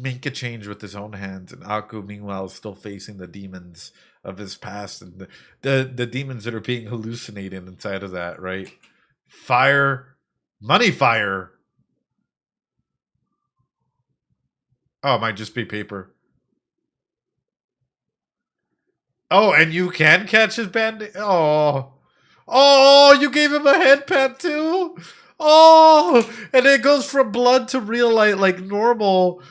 make a change with his own hands, and Aku meanwhile is still facing the demons of his past and the demons that are being hallucinated inside of that, right? Fire, money fire. Oh, it might just be paper. Oh, and you can catch his band. Oh, you gave him a head pat too. Oh, and it goes from blood to real light like normal.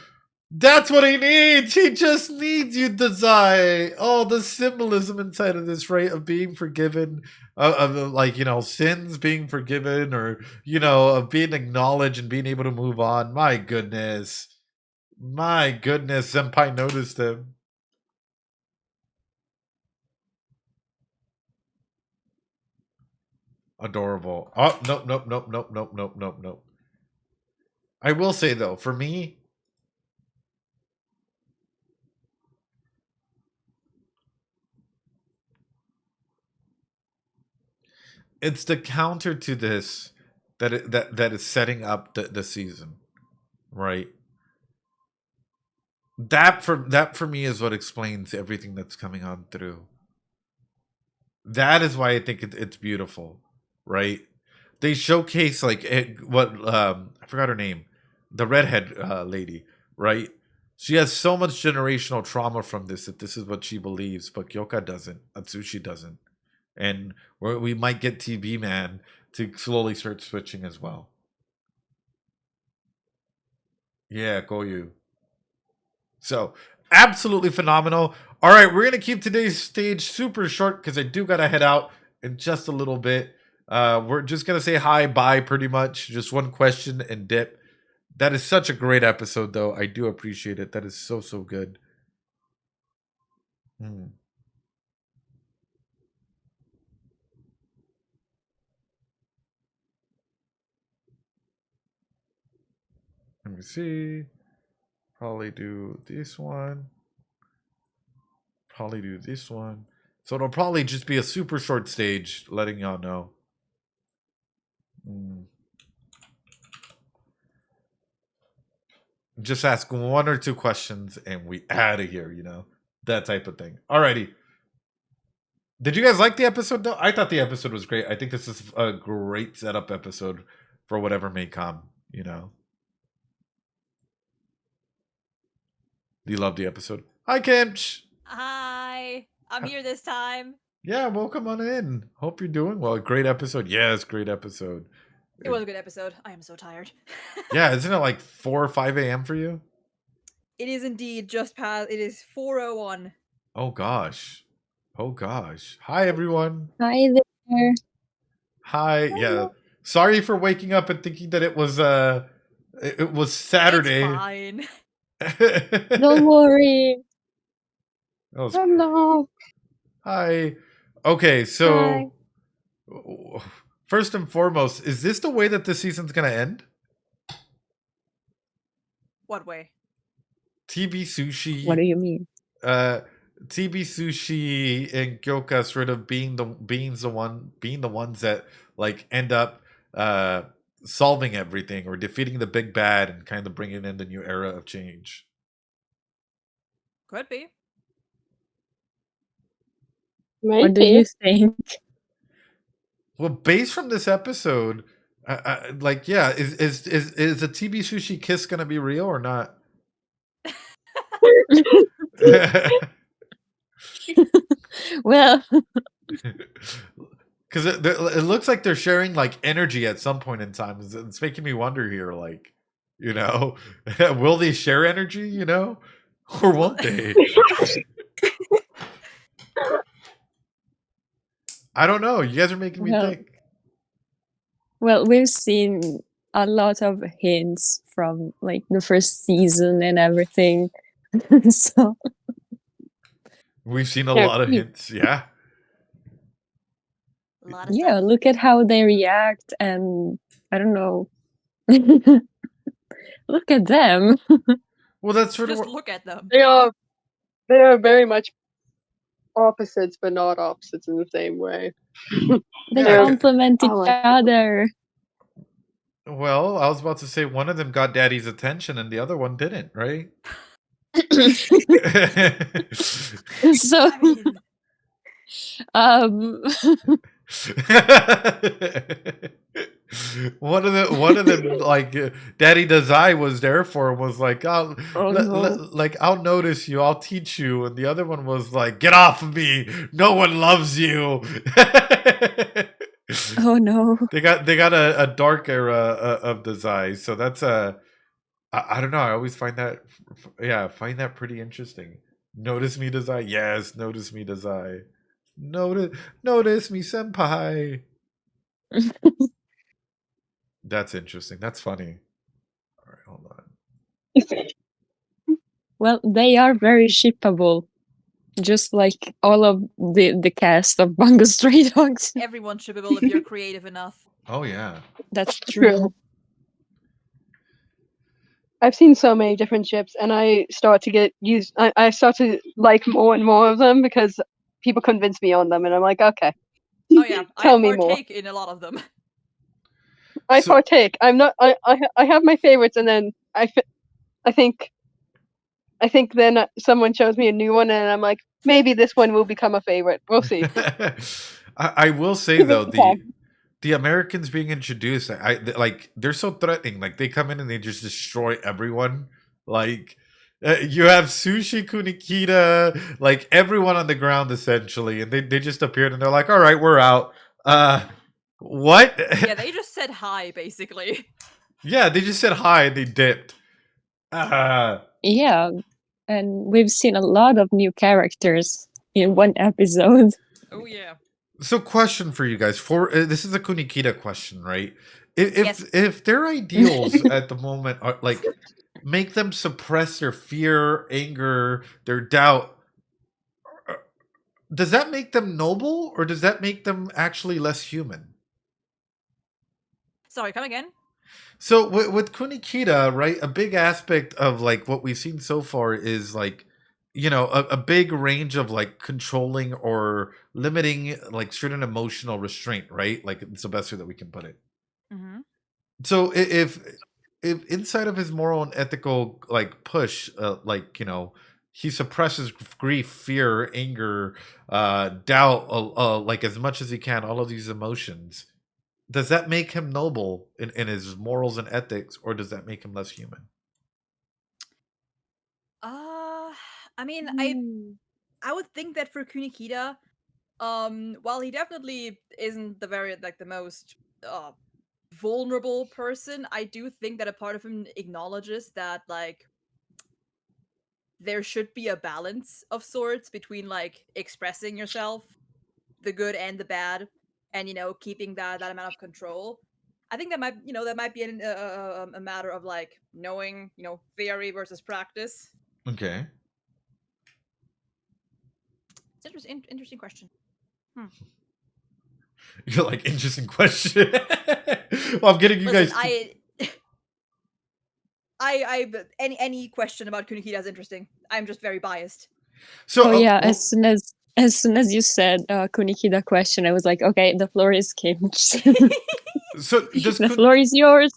That's what he needs. He just needs you, Dazai. Oh, the symbolism inside of this, right? Of being forgiven, of like, you know, sins being forgiven, or, you know, of being acknowledged and being able to move on. My goodness. My goodness. Senpai noticed him. Adorable. Oh, nope. I will say though, for me, it's the counter to this that is setting up the season, right? That for me is what explains everything that's coming on through. That is why I think it's beautiful, right? They showcase like what I forgot her name, the redhead lady, right? She has so much generational trauma from this that this is what she believes, but Kyoka doesn't. Atsushi doesn't, and we might get TV Man to slowly start switching as well. Yeah, Koyu. So absolutely phenomenal. All right, we're gonna keep today's stage super short because I do gotta head out in just a little bit. We're just gonna say hi, bye, pretty much. Just one question and dip. That is such a great episode, though. I do appreciate it. That is so good. Hmm. Let me see. Probably do this one. Probably do this one. So it'll probably just be a super short stage, letting y'all know. Just ask one or two questions and we out of here, that type of thing. Alrighty. Did you guys like the episode though? I thought the episode was great. I think this is a great setup episode for whatever may come, Do you love the episode? Hi, Kimch. Hi. I'm here this time. Yeah, welcome on in. Hope you're doing well. Great episode. Yes, great episode. It was a good episode. I am so tired. Yeah, isn't it like 4 or 5 a.m. for you? It is indeed just past. It is 4:01. Oh gosh. Hi everyone. Hi there. Hi. Yeah. Sorry for waking up and thinking that it was Saturday. It's fine. Don't worry. Oh no. Hi. Okay, so first and foremost, is this the way that this season's gonna end? What way? TB Sushi. What do you mean? TB Sushi and Gyoka sort of being the ones that like end up solving everything or defeating the big bad and kind of bringing in the new era of change. Could be. Maybe. What do you think? Well, based from this episode, like, yeah, is the TB Sushi kiss gonna be real or not? Well, because it looks like they're sharing like energy at some point in time. It's making me wonder here, like, will they share energy, or won't they? I don't know. You guys are making me think. Well, we've seen a lot of hints from like the first season and everything. So we've seen a lot of hints, yeah. Yeah, look at how they react, and I don't know. Look at them. Well, that's sort of just look at them. They are very much opposites, but not opposites in the same way. They complement each other. Well, I was about to say one of them got Daddy's attention and the other one didn't, right? So, one of them, like Daddy Dazai was there for, was like, I'll notice you, I'll teach you, and the other one was like, get off of me, no one loves you. Oh no! They got a dark era of Dazai, so that's I don't know. I always find that pretty interesting. Notice me, Dazai. Yes, notice me, Dazai. Notice me, senpai. That's interesting. That's funny. All right, hold on. Well, they are very shippable, just like all of the cast of Bungo Stray Dogs. Everyone's shippable if you're creative enough. Oh yeah, that's true. I've seen so many different ships, and I start to get used. I start to like more and more of them because people convince me on them, and I'm like, okay. Oh yeah, Tell I me more. partake in a lot of them. I partake. I'm not. I have my favorites, and then I think then someone shows me a new one, and I'm like, maybe this one will become a favorite. We'll see. I will say though, the Americans being introduced, like they're so threatening. Like they come in and they just destroy everyone. Like you have Sushi Kunikita, like everyone on the ground essentially, and they just appeared and they're like, "All right, we're out." What? Yeah, they just said hi, basically. Yeah, they just said hi and they dipped. Yeah, and we've seen a lot of new characters in one episode. Oh yeah. So, question for you guys: for this is a Kunikita question, right? Yes. If their ideals at the moment are like make them suppress their fear, anger, their doubt, does that make them noble, or does that make them actually less human? Sorry, come again? So with Kunikita, right, a big aspect of like what we've seen so far is like, you know, a big range of like controlling or limiting like certain emotional restraint, right? Like it's the best way that we can put it. Mm-hmm. So if inside of his moral and ethical like push, like you know, he suppresses grief, fear, anger, doubt, like as much as he can, all of these emotions. Does that make him noble in his morals and ethics, or does that make him less human? I mean, I would think that for Kunikita, while he definitely isn't the most vulnerable person, I do think that a part of him acknowledges that like there should be a balance of sorts between like expressing yourself, the good and the bad, and keeping that amount of control. I think that might be a matter of like knowing theory versus practice. Okay. It's interesting question. You're like, interesting question. Well, I'm getting you guys. Any question about Kunikita is interesting. I'm just very biased. So yeah, as soon as you said Kunikida question, I was like, okay, the floor is Kim's. So the floor is yours.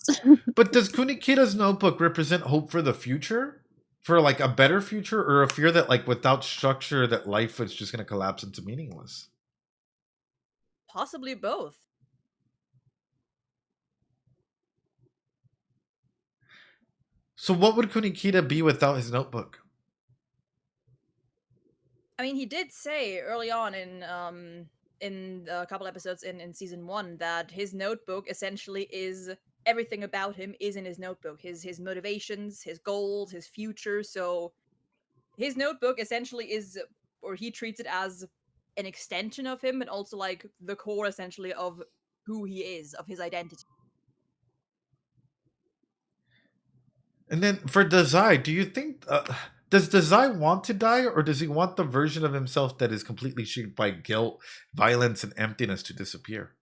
But does Kunikida's notebook represent hope for the future? For like a better future, or a fear that like without structure that life is just going to collapse into meaningless? Possibly both. So what would Kunikida be without his notebook? I mean, he did say early on in a couple episodes in season 1 that his notebook essentially is everything about him is in his notebook. His motivations, his goals, his future. So his notebook essentially is, or he treats it as an extension of him, and also like the core essentially of who he is, of his identity. And then for Dazai, do you think does Dazai want to die, or does he want the version of himself that is completely shaped by guilt, violence, and emptiness to disappear?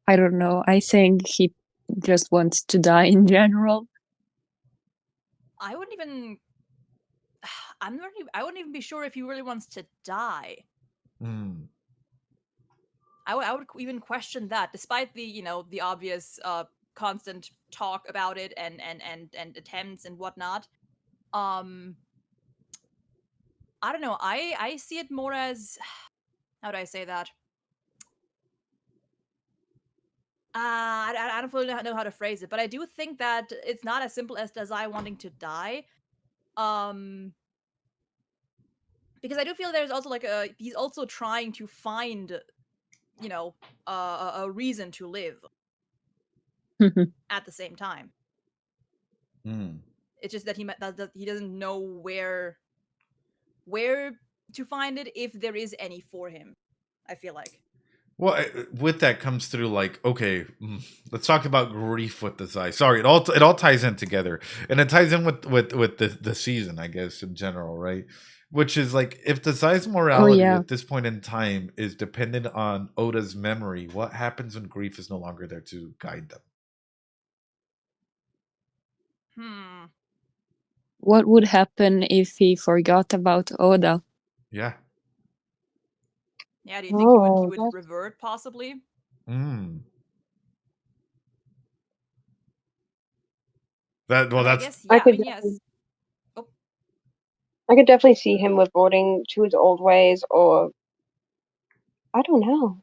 I don't know. I think he just wants to die in general. I wouldn't even be sure if he really wants to die. I would even question that, despite the the obvious constant talk about it and attempts and whatnot. I don't know. I see it more as, how do I say that? I don't fully know how to phrase it, but I do think that it's not as simple as Dazai wanting to die. Because I do feel there's also like he's also trying to find, a reason to live at the same time. It's just that he doesn't know where to find it, if there is any for him, I feel like. Well, with that comes through like, okay, let's talk about grief with Dazai. Sorry, it all ties in together, and it ties in with the season, I guess, in general, right? Which is like, if Dazai's Oh morality yeah. at this point in time is dependent on Oda's memory, what happens when grief is no longer there to guide them? What would happen if he forgot about Oda? Yeah. Yeah, do you think he Oh, would revert possibly? Mm. I mean, I That's guess, I yeah. I could mean, yes. definitely, I could definitely see him reverting to his old ways, or I don't know.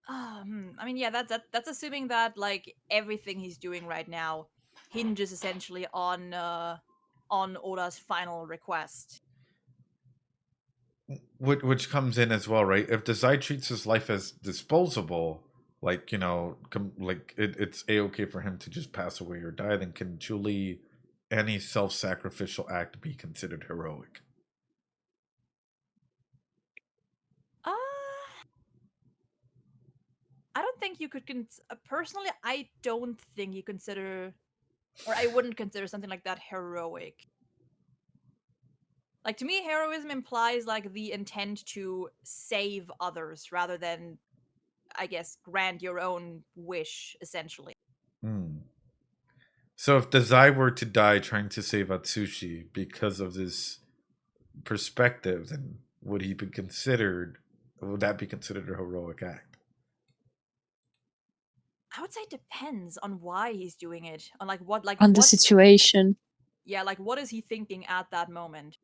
I mean, yeah, that's assuming that like everything he's doing right now hinges essentially on Oda's final request. which comes in as well, right? If Dazai treats his life as disposable, like, like it's a-okay for him to just pass away or die, then can truly any self-sacrificial act be considered heroic? I don't think you could personally. I don't think you consider, or I wouldn't consider something like that heroic. Like to me, heroism implies like the intent to save others rather than, I guess, grant your own wish, essentially. Hmm. So if Dazai were to die trying to save Atsushi because of this perspective, then would that be considered a heroic act? I would say it depends on why he's doing it, on like what, On the situation. Yeah, like what is he thinking at that moment?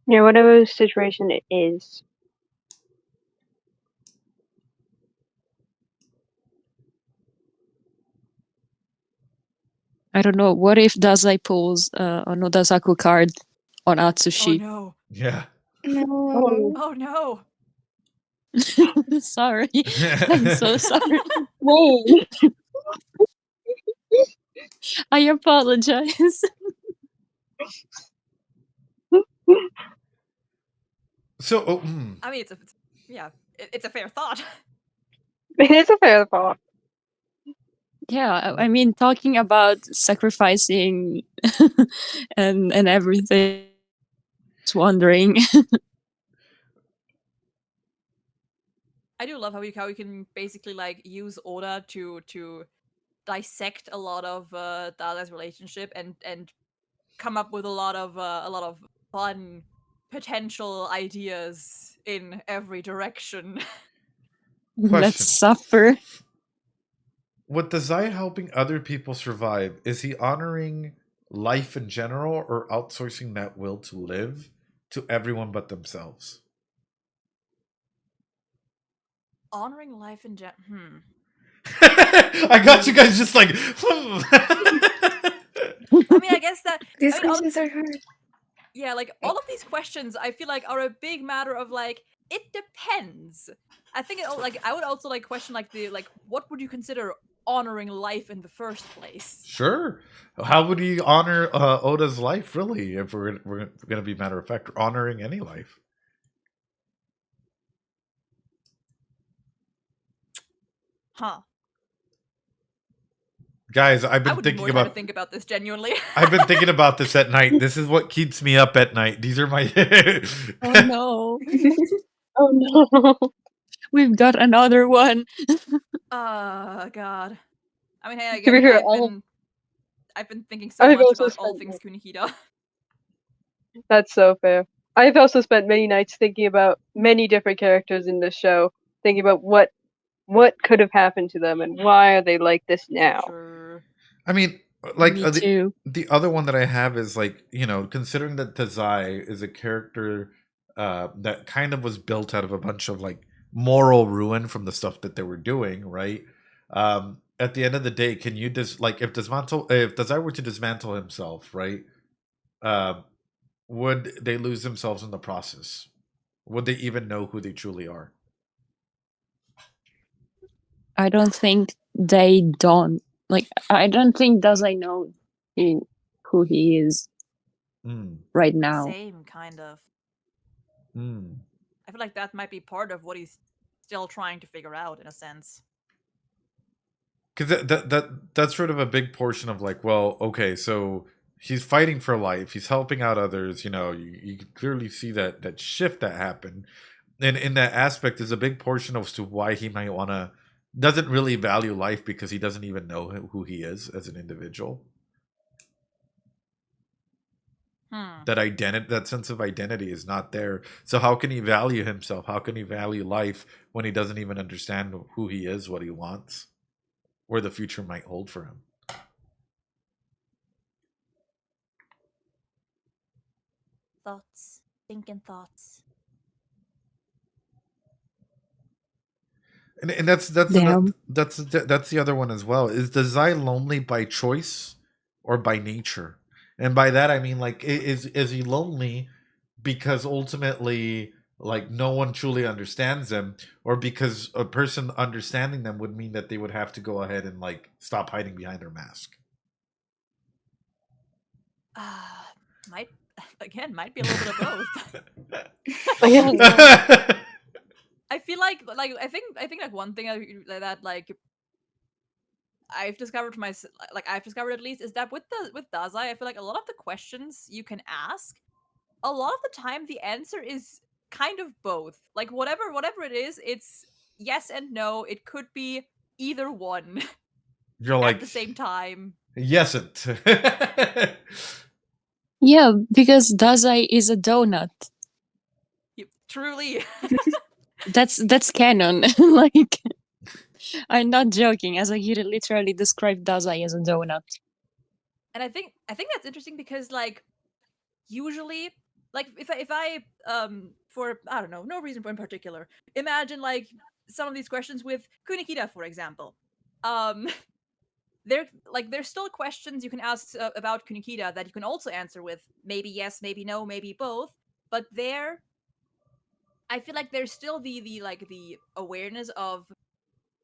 Yeah, whatever situation it is. I don't know. What if Dazai pulls a Nodazaku card on Atsushi? Oh no. Yeah. No. Oh no. Sorry. I'm so sorry. Wait. I apologize. So, I mean, it's a fair thought. It is a fair thought. Yeah, I mean, talking about sacrificing and everything. Just wondering. I do love how we can basically like use Oda to dissect a lot of Dada's relationship and come up with a lot of fun potential ideas in every direction. Let's question. suffer. With Dazai helping other people survive, is he honoring life in general or outsourcing that will to live to everyone but themselves? Honoring life in I got you guys just like. I mean, I guess that These I mean, questions are hard. yeah, like all of these questions, I feel like are a big matter of like it depends. I think I would also like question like what would you consider honoring life in the first place? Sure. How would he honor Oda's life, really, if we're going to be matter of fact, honoring any life? Huh. Guys, I've I been would need thinking more time to about think about this genuinely. I've been thinking about this at night. This is what keeps me up at night. These are my Oh no. Oh no. We've got another one. God. I mean, hey, To be again, fair, I've been thinking so I've much also about all spent things Kunihida. That's so fair. I've also spent many nights thinking about many different characters in this show, thinking about what could have happened to them and why are they like this now. Sure. I mean, like Me too. the other one that I have is like, considering that Tazai is a character that kind of was built out of a bunch of like moral ruin from the stuff that they were doing, right? At the end of the day, can you like if Tazai were to dismantle himself, right? Would they lose themselves in the process? Would they even know who they truly are? I don't think they don't. Like, I don't think Dazai know who he is right now. Same kind of. Mm. I feel like that might be part of what he's still trying to figure out in a sense. Because that's sort of a big portion of like, well, okay, so he's fighting for life, he's helping out others. You can clearly see that shift that happened, and in that aspect, is a big portion as to why he might doesn't really value life because he doesn't even know who he is as an individual. That sense of identity is not there. So how can he value himself? How can he value life when he doesn't even understand who he is, what he wants, where the future might hold for him? Thoughts. Thinking thoughts. And that's the other one as well. Is Dazai lonely by choice or by nature? And by that I mean, like, is he lonely because ultimately, like, no one truly understands them, or because a person understanding them would mean that they would have to go ahead and, like, stop hiding behind their mask? Might be a little bit of both. I feel like I think like one thing that like I've discovered at least is that with Dazai, I feel like a lot of the questions you can ask, a lot of the time the answer is kind of both. Like whatever it is, it's yes and no. It could be either one. You're like, at the same time. Yes, it. Yeah, because Dazai is a donut. Truly. That's canon. Like, I'm not joking, as you literally described Dazai as a donut. And I think that's interesting because, like, usually, like, if I for I don't know, no reason in particular, imagine like some of these questions with Kunikida, for example. There's still questions you can ask about Kunikida that you can also answer with maybe yes, maybe no, maybe both. But I feel like there's still the awareness of,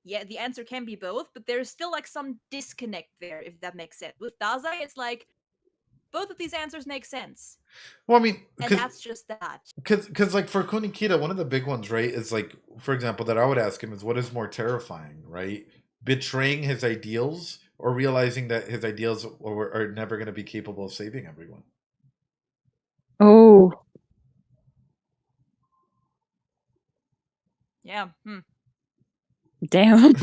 yeah, the answer can be both, but there's still like some disconnect there, if that makes sense. With Dazai, it's like both of these answers make sense. Well, I mean, and that's just that. Because like for Kunikida, one of the big ones, right, is like, for example, that I would ask him is, what is more terrifying, right? Betraying his ideals or realizing that his ideals are never going to be capable of saving everyone? Oh. Yeah. Damn.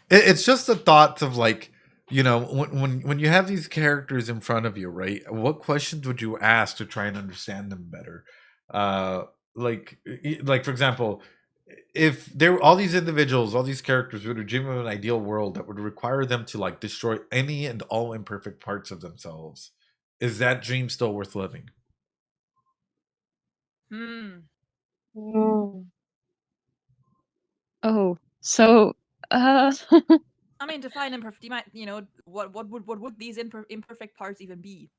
It's just the thoughts of, like, when you have these characters in front of you, right? What questions would you ask to try and understand them better? Like for example, if there were all these individuals, all these characters were to dream of an ideal world that would require them to, like, destroy any and all imperfect parts of themselves, is that dream still worth living? Oh, so I mean, define imperfect. You might, what would these imperfect parts even be?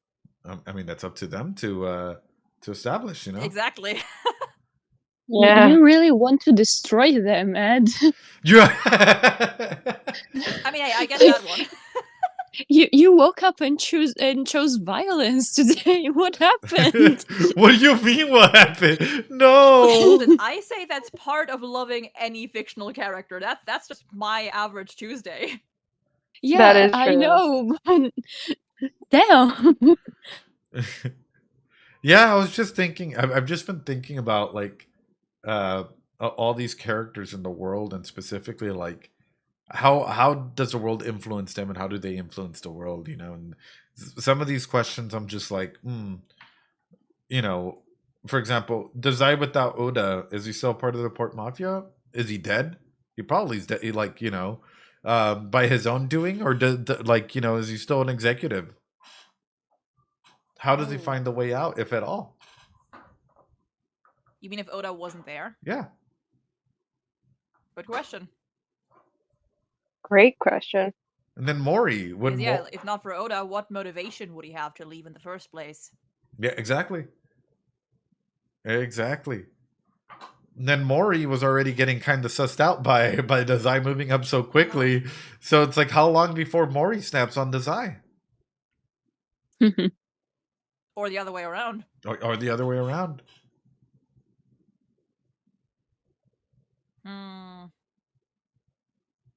I mean, that's up to them to establish, Exactly. Yeah. You really want to destroy them, Ed. Yeah. I mean, I get that one. You woke up and chose violence today. What happened? What do you mean? What happened? No. Listen, I say that's part of loving any fictional character. That's just my average Tuesday. Yeah, That is I true. know. But damn. Yeah, I was just thinking. I've just been thinking about, like, all these characters in the world, and specifically, like, how does the world influence them, and how do they influence the world? And some of these questions, I'm just like, for example, Dazai without Oda, is he still part of the Port Mafia? Is he dead? He probably is dead. Like, by his own doing, or is he still an executive? How does he find the way out, if at all? You mean if Oda wasn't there? Yeah. Good question. Great question. And then Mori would. Yeah, if not for Oda, what motivation would he have to leave in the first place? Yeah, exactly. Exactly. And then Mori was already getting kind of sussed out by Dazai moving up so quickly. So it's like, how long before Mori snaps on Dazai? Or the other way around. Or the other way around.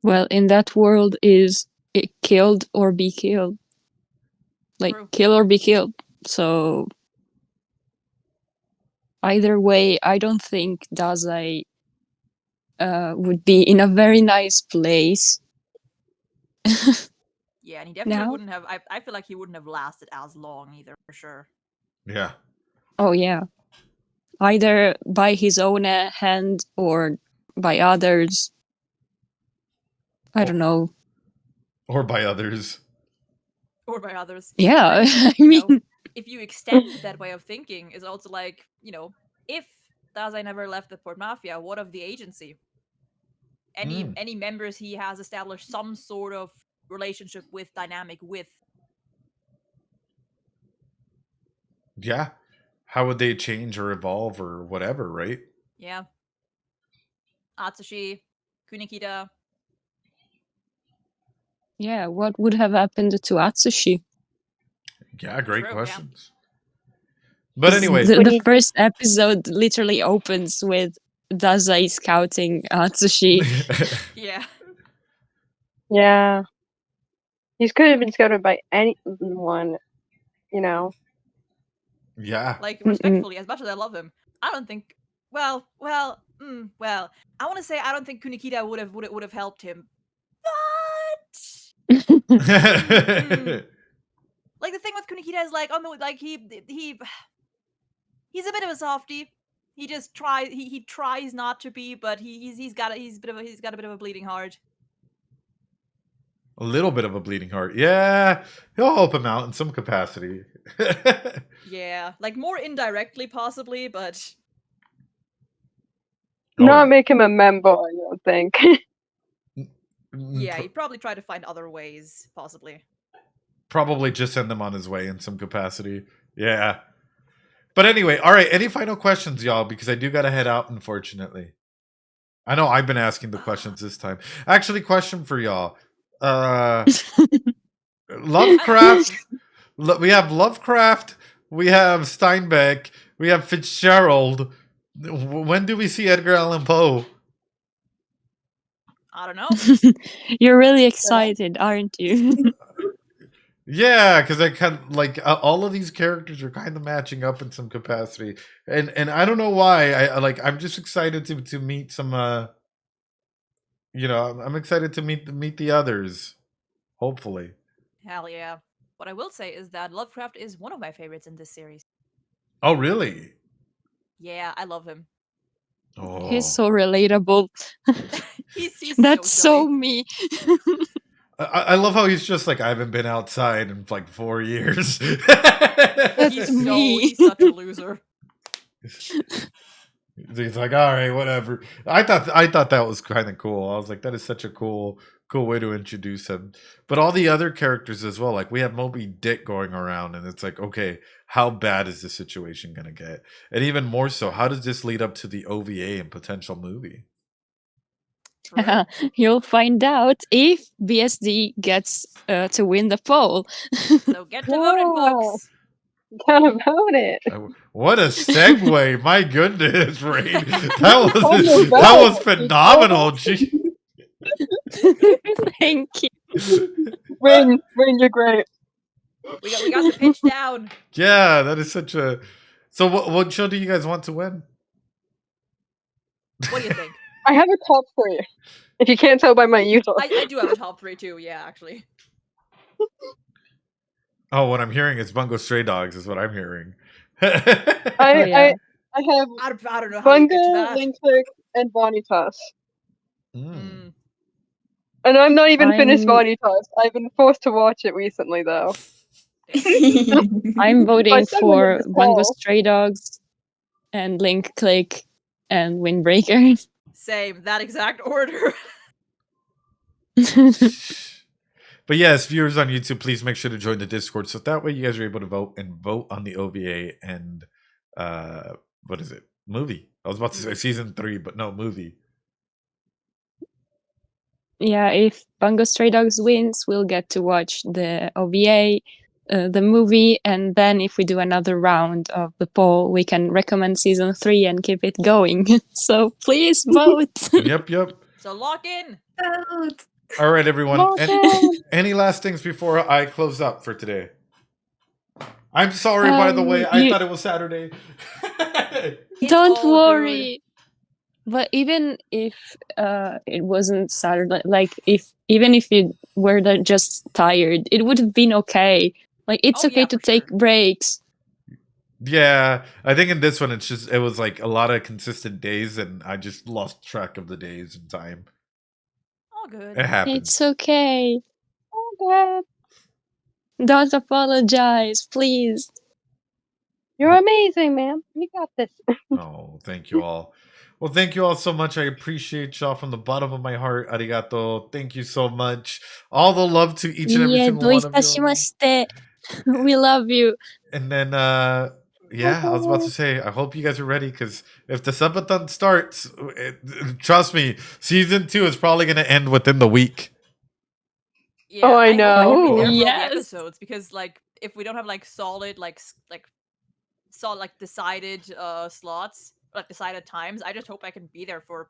Well, in that world is it killed or be killed. Like, kill or be killed. So, either way, I don't think Dazai would be in a very nice place. Yeah, and he definitely Now? wouldn't have. I feel like he wouldn't have lasted as long either, for sure. Yeah. Oh, yeah. Either by his own hand or by others. I don't know. Or by others. Or by others. Yeah, I You mean... know, if you extend that way of thinking, is also like, you know, if Dazai never left the Port Mafia, what of the agency? Any members he has established some sort of relationship with, dynamic with. Yeah. How would they change or evolve or whatever, right? Yeah. Atsushi, Kunikida. Yeah, what would have happened to Atsushi? Yeah, great True, questions. But anyway. The first episode literally opens with Dazai scouting Atsushi. Yeah. Yeah. He could have been scouted by anyone, you know. Yeah. Like, respectfully, as much as I love him, I don't think. Well. I want to say I don't think Kunikida would have helped him, but like the thing with Kunikida is like he's a bit of a softie. He just tries. He tries not to be, but he's got a bit of a bleeding heart. A little bit of a bleeding heart. Yeah. He'll help him out in some capacity. Yeah, like more indirectly possibly, but Not make him a member, I don't think. Yeah, he'd probably try to find other ways, possibly. Probably just send them on his way in some capacity. Yeah. But anyway, all right. Any final questions, y'all? Because I do got to head out, unfortunately. I know I've been asking the questions this time. Actually, question for y'all. Lovecraft. We have Lovecraft. We have Steinbeck. We have Fitzgerald. When do we see Edgar Allan Poe? I don't know. You're really excited, aren't you? Yeah, because I kind of like all of these characters are kind of matching up in some capacity, and I don't know why. I'm just excited to meet some. I'm excited to meet the others. Hopefully. Hell yeah! What I will say is that Lovecraft is one of my favorites in this series. Oh really? Yeah, I love him. Oh. He's so relatable. He's That's so so me. I love how he's just like, I haven't been outside in like 4 years. He's me. He's such a loser. He's like, all right, whatever. I thought that was kind of cool. I was like, that is such a cool way to introduce him. But all the other characters as well, like we have Moby Dick going around, and it's like, okay, how bad is this situation gonna get? And even more so, how does this lead up to the OVA and potential movie? You'll find out if BSD gets to win the poll. So get to voting, folks. Gotta vote it. What a segue! My goodness, Rain, that was phenomenal. Gee. Thank you. Rain, you're great. We got the pitch down. Yeah, that is such a. So, what show do you guys want to win? What do you think? I have a top 3. If you can't tell by my YouTube. I do have a top 3 too. Yeah, actually. Oh, what I'm hearing is Bungo Stray Dogs is what I'm hearing. I have I don't know how Bungo, you get to that. Linkflick, and Vanitas. And I'm not even finished Vanitas. I've been forced to watch it recently, though. I'm voting for this Bungo call. Stray Dogs and Link Click and Windbreaker. Same, that exact order. But yes, viewers on YouTube, please make sure to join the Discord so that way you guys are able to vote on the OVA and what is it? Movie. I was about to say season 3, but no, movie. Yeah, if Bungo Stray Dogs wins, we'll get to watch the OVA, the movie, and then if we do another round of the poll, we can recommend season 3 and keep it going. So please vote. Yep. So lock in. Vote. All right, everyone. Bullshit. Any last things before I close up for today? I'm sorry, by the way. I thought it was Saturday. Don't worry. But even if it wasn't Saturday, like even if you were just tired, it would have been okay. Like it's okay to take breaks. Yeah, I think in this one it was like a lot of consistent days, and I just lost track of the days and time. All good. It happens. It's okay. Oh God. Don't apologize, please. You're amazing, man. You got this. Oh, thank you all. Well, thank you all so much. I appreciate y'all from the bottom of my heart. Arigato. Thank you so much. All the love to each and every single one of you. We love you. And then, yeah, I was about to say, I hope you guys are ready, because if the subathon starts, trust me, season 2 is probably going to end within the week. Yeah, I hope I can be know. there for all the Yes. episodes, because like if we don't have like solid decided slots, like decided times, I just hope I can be there for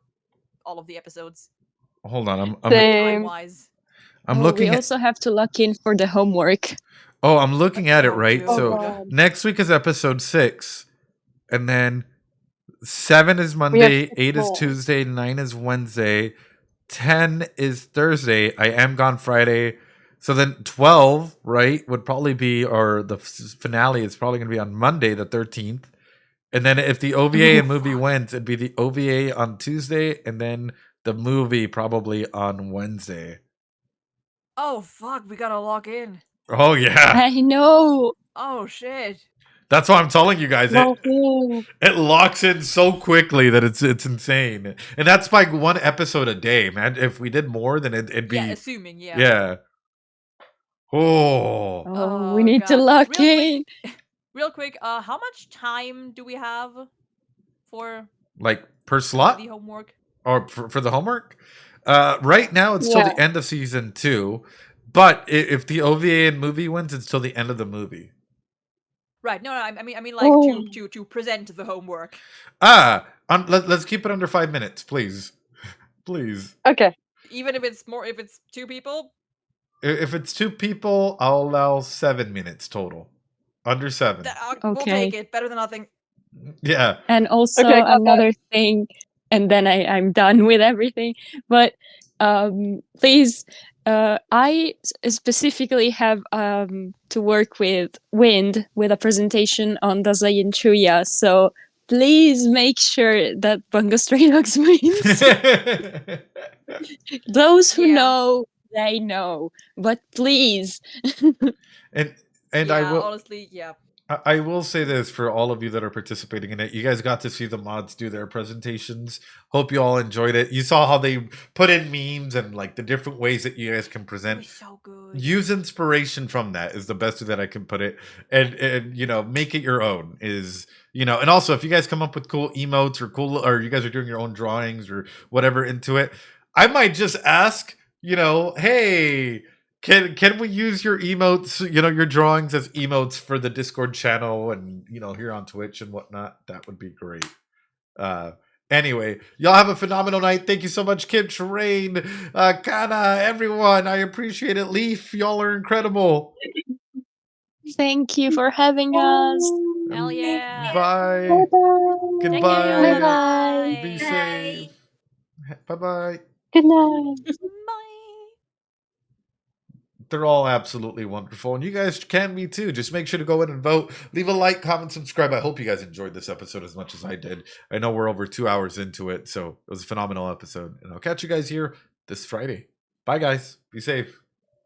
all of the episodes. Hold on, Time wise. I'm We looking at. also have to lock in for the homework. Oh, I'm looking at it right. Oh, So God. next week is episode 6, and then 7 is Monday, 8 is more. Tuesday, 9 is Wednesday, 10 is Thursday. I am gone Friday. So then 12, right, would probably be, or the finale is probably going to be on Monday, the 13th. And then if the OVA and movie wins, it'd be the OVA on Tuesday, and then the movie probably on Wednesday. Oh fuck, we gotta log in. Oh, yeah. I know. Oh shit. That's why I'm telling you guys. Wahoo. It locks in so quickly that it's insane. And that's like one episode a day, man. If we did more, then it'd be... Yeah, assuming, yeah. Yeah. Oh. Oh, we need to lock in. Real quick, how much time do we have for Like per slot? the homework? Or for the homework? Right now, it's till the end of season 2. But if the OVA and movie wins, it's till the end of the movie. Right. No, I mean like to present the homework. Let's keep it under 5 minutes, please. Please. Okay. Even if it's 2 people? If it's 2 people, I'll allow 7 minutes total. Under 7. We'll take it. Better than nothing. Yeah. And also another thing, and then I'm done with everything. But please, I specifically have to work with Wind with a presentation on Dazai and Chuya. So please make sure that Bungo Stray Dogs wins. Those who know, they know. But please. And I will honestly, yeah. I will say this for all of you that are participating in it. You guys got to see the mods do their presentations. Hope you all enjoyed it. You saw how they put in memes and like the different ways that you guys can present. So good. Use inspiration from that is the best way that I can put it. And you know, make it your own is, you know, and also if you guys come up with cool emotes or you guys are doing your own drawings or whatever into it, I might just ask, you know, hey, Can we use your emotes, you know, your drawings as emotes for the Discord channel and, you know, here on Twitch and whatnot? That would be great. Anyway, y'all have a phenomenal night. Thank you so much, Kim, Terrain, Kana, everyone. I appreciate it. Leaf, y'all are incredible. Thank you for having us. Hell yeah. Bye. Bye-bye. Goodbye. Bye-bye. Be safe. Bye-bye. Good night. They're all absolutely wonderful, and you guys can be too. Just make sure to go in and vote. Leave a like, comment, subscribe. I hope you guys enjoyed this episode as much as I did. I know we're over 2 hours into it, so it was a phenomenal episode. And I'll catch you guys here this Friday. Bye, guys. Be safe.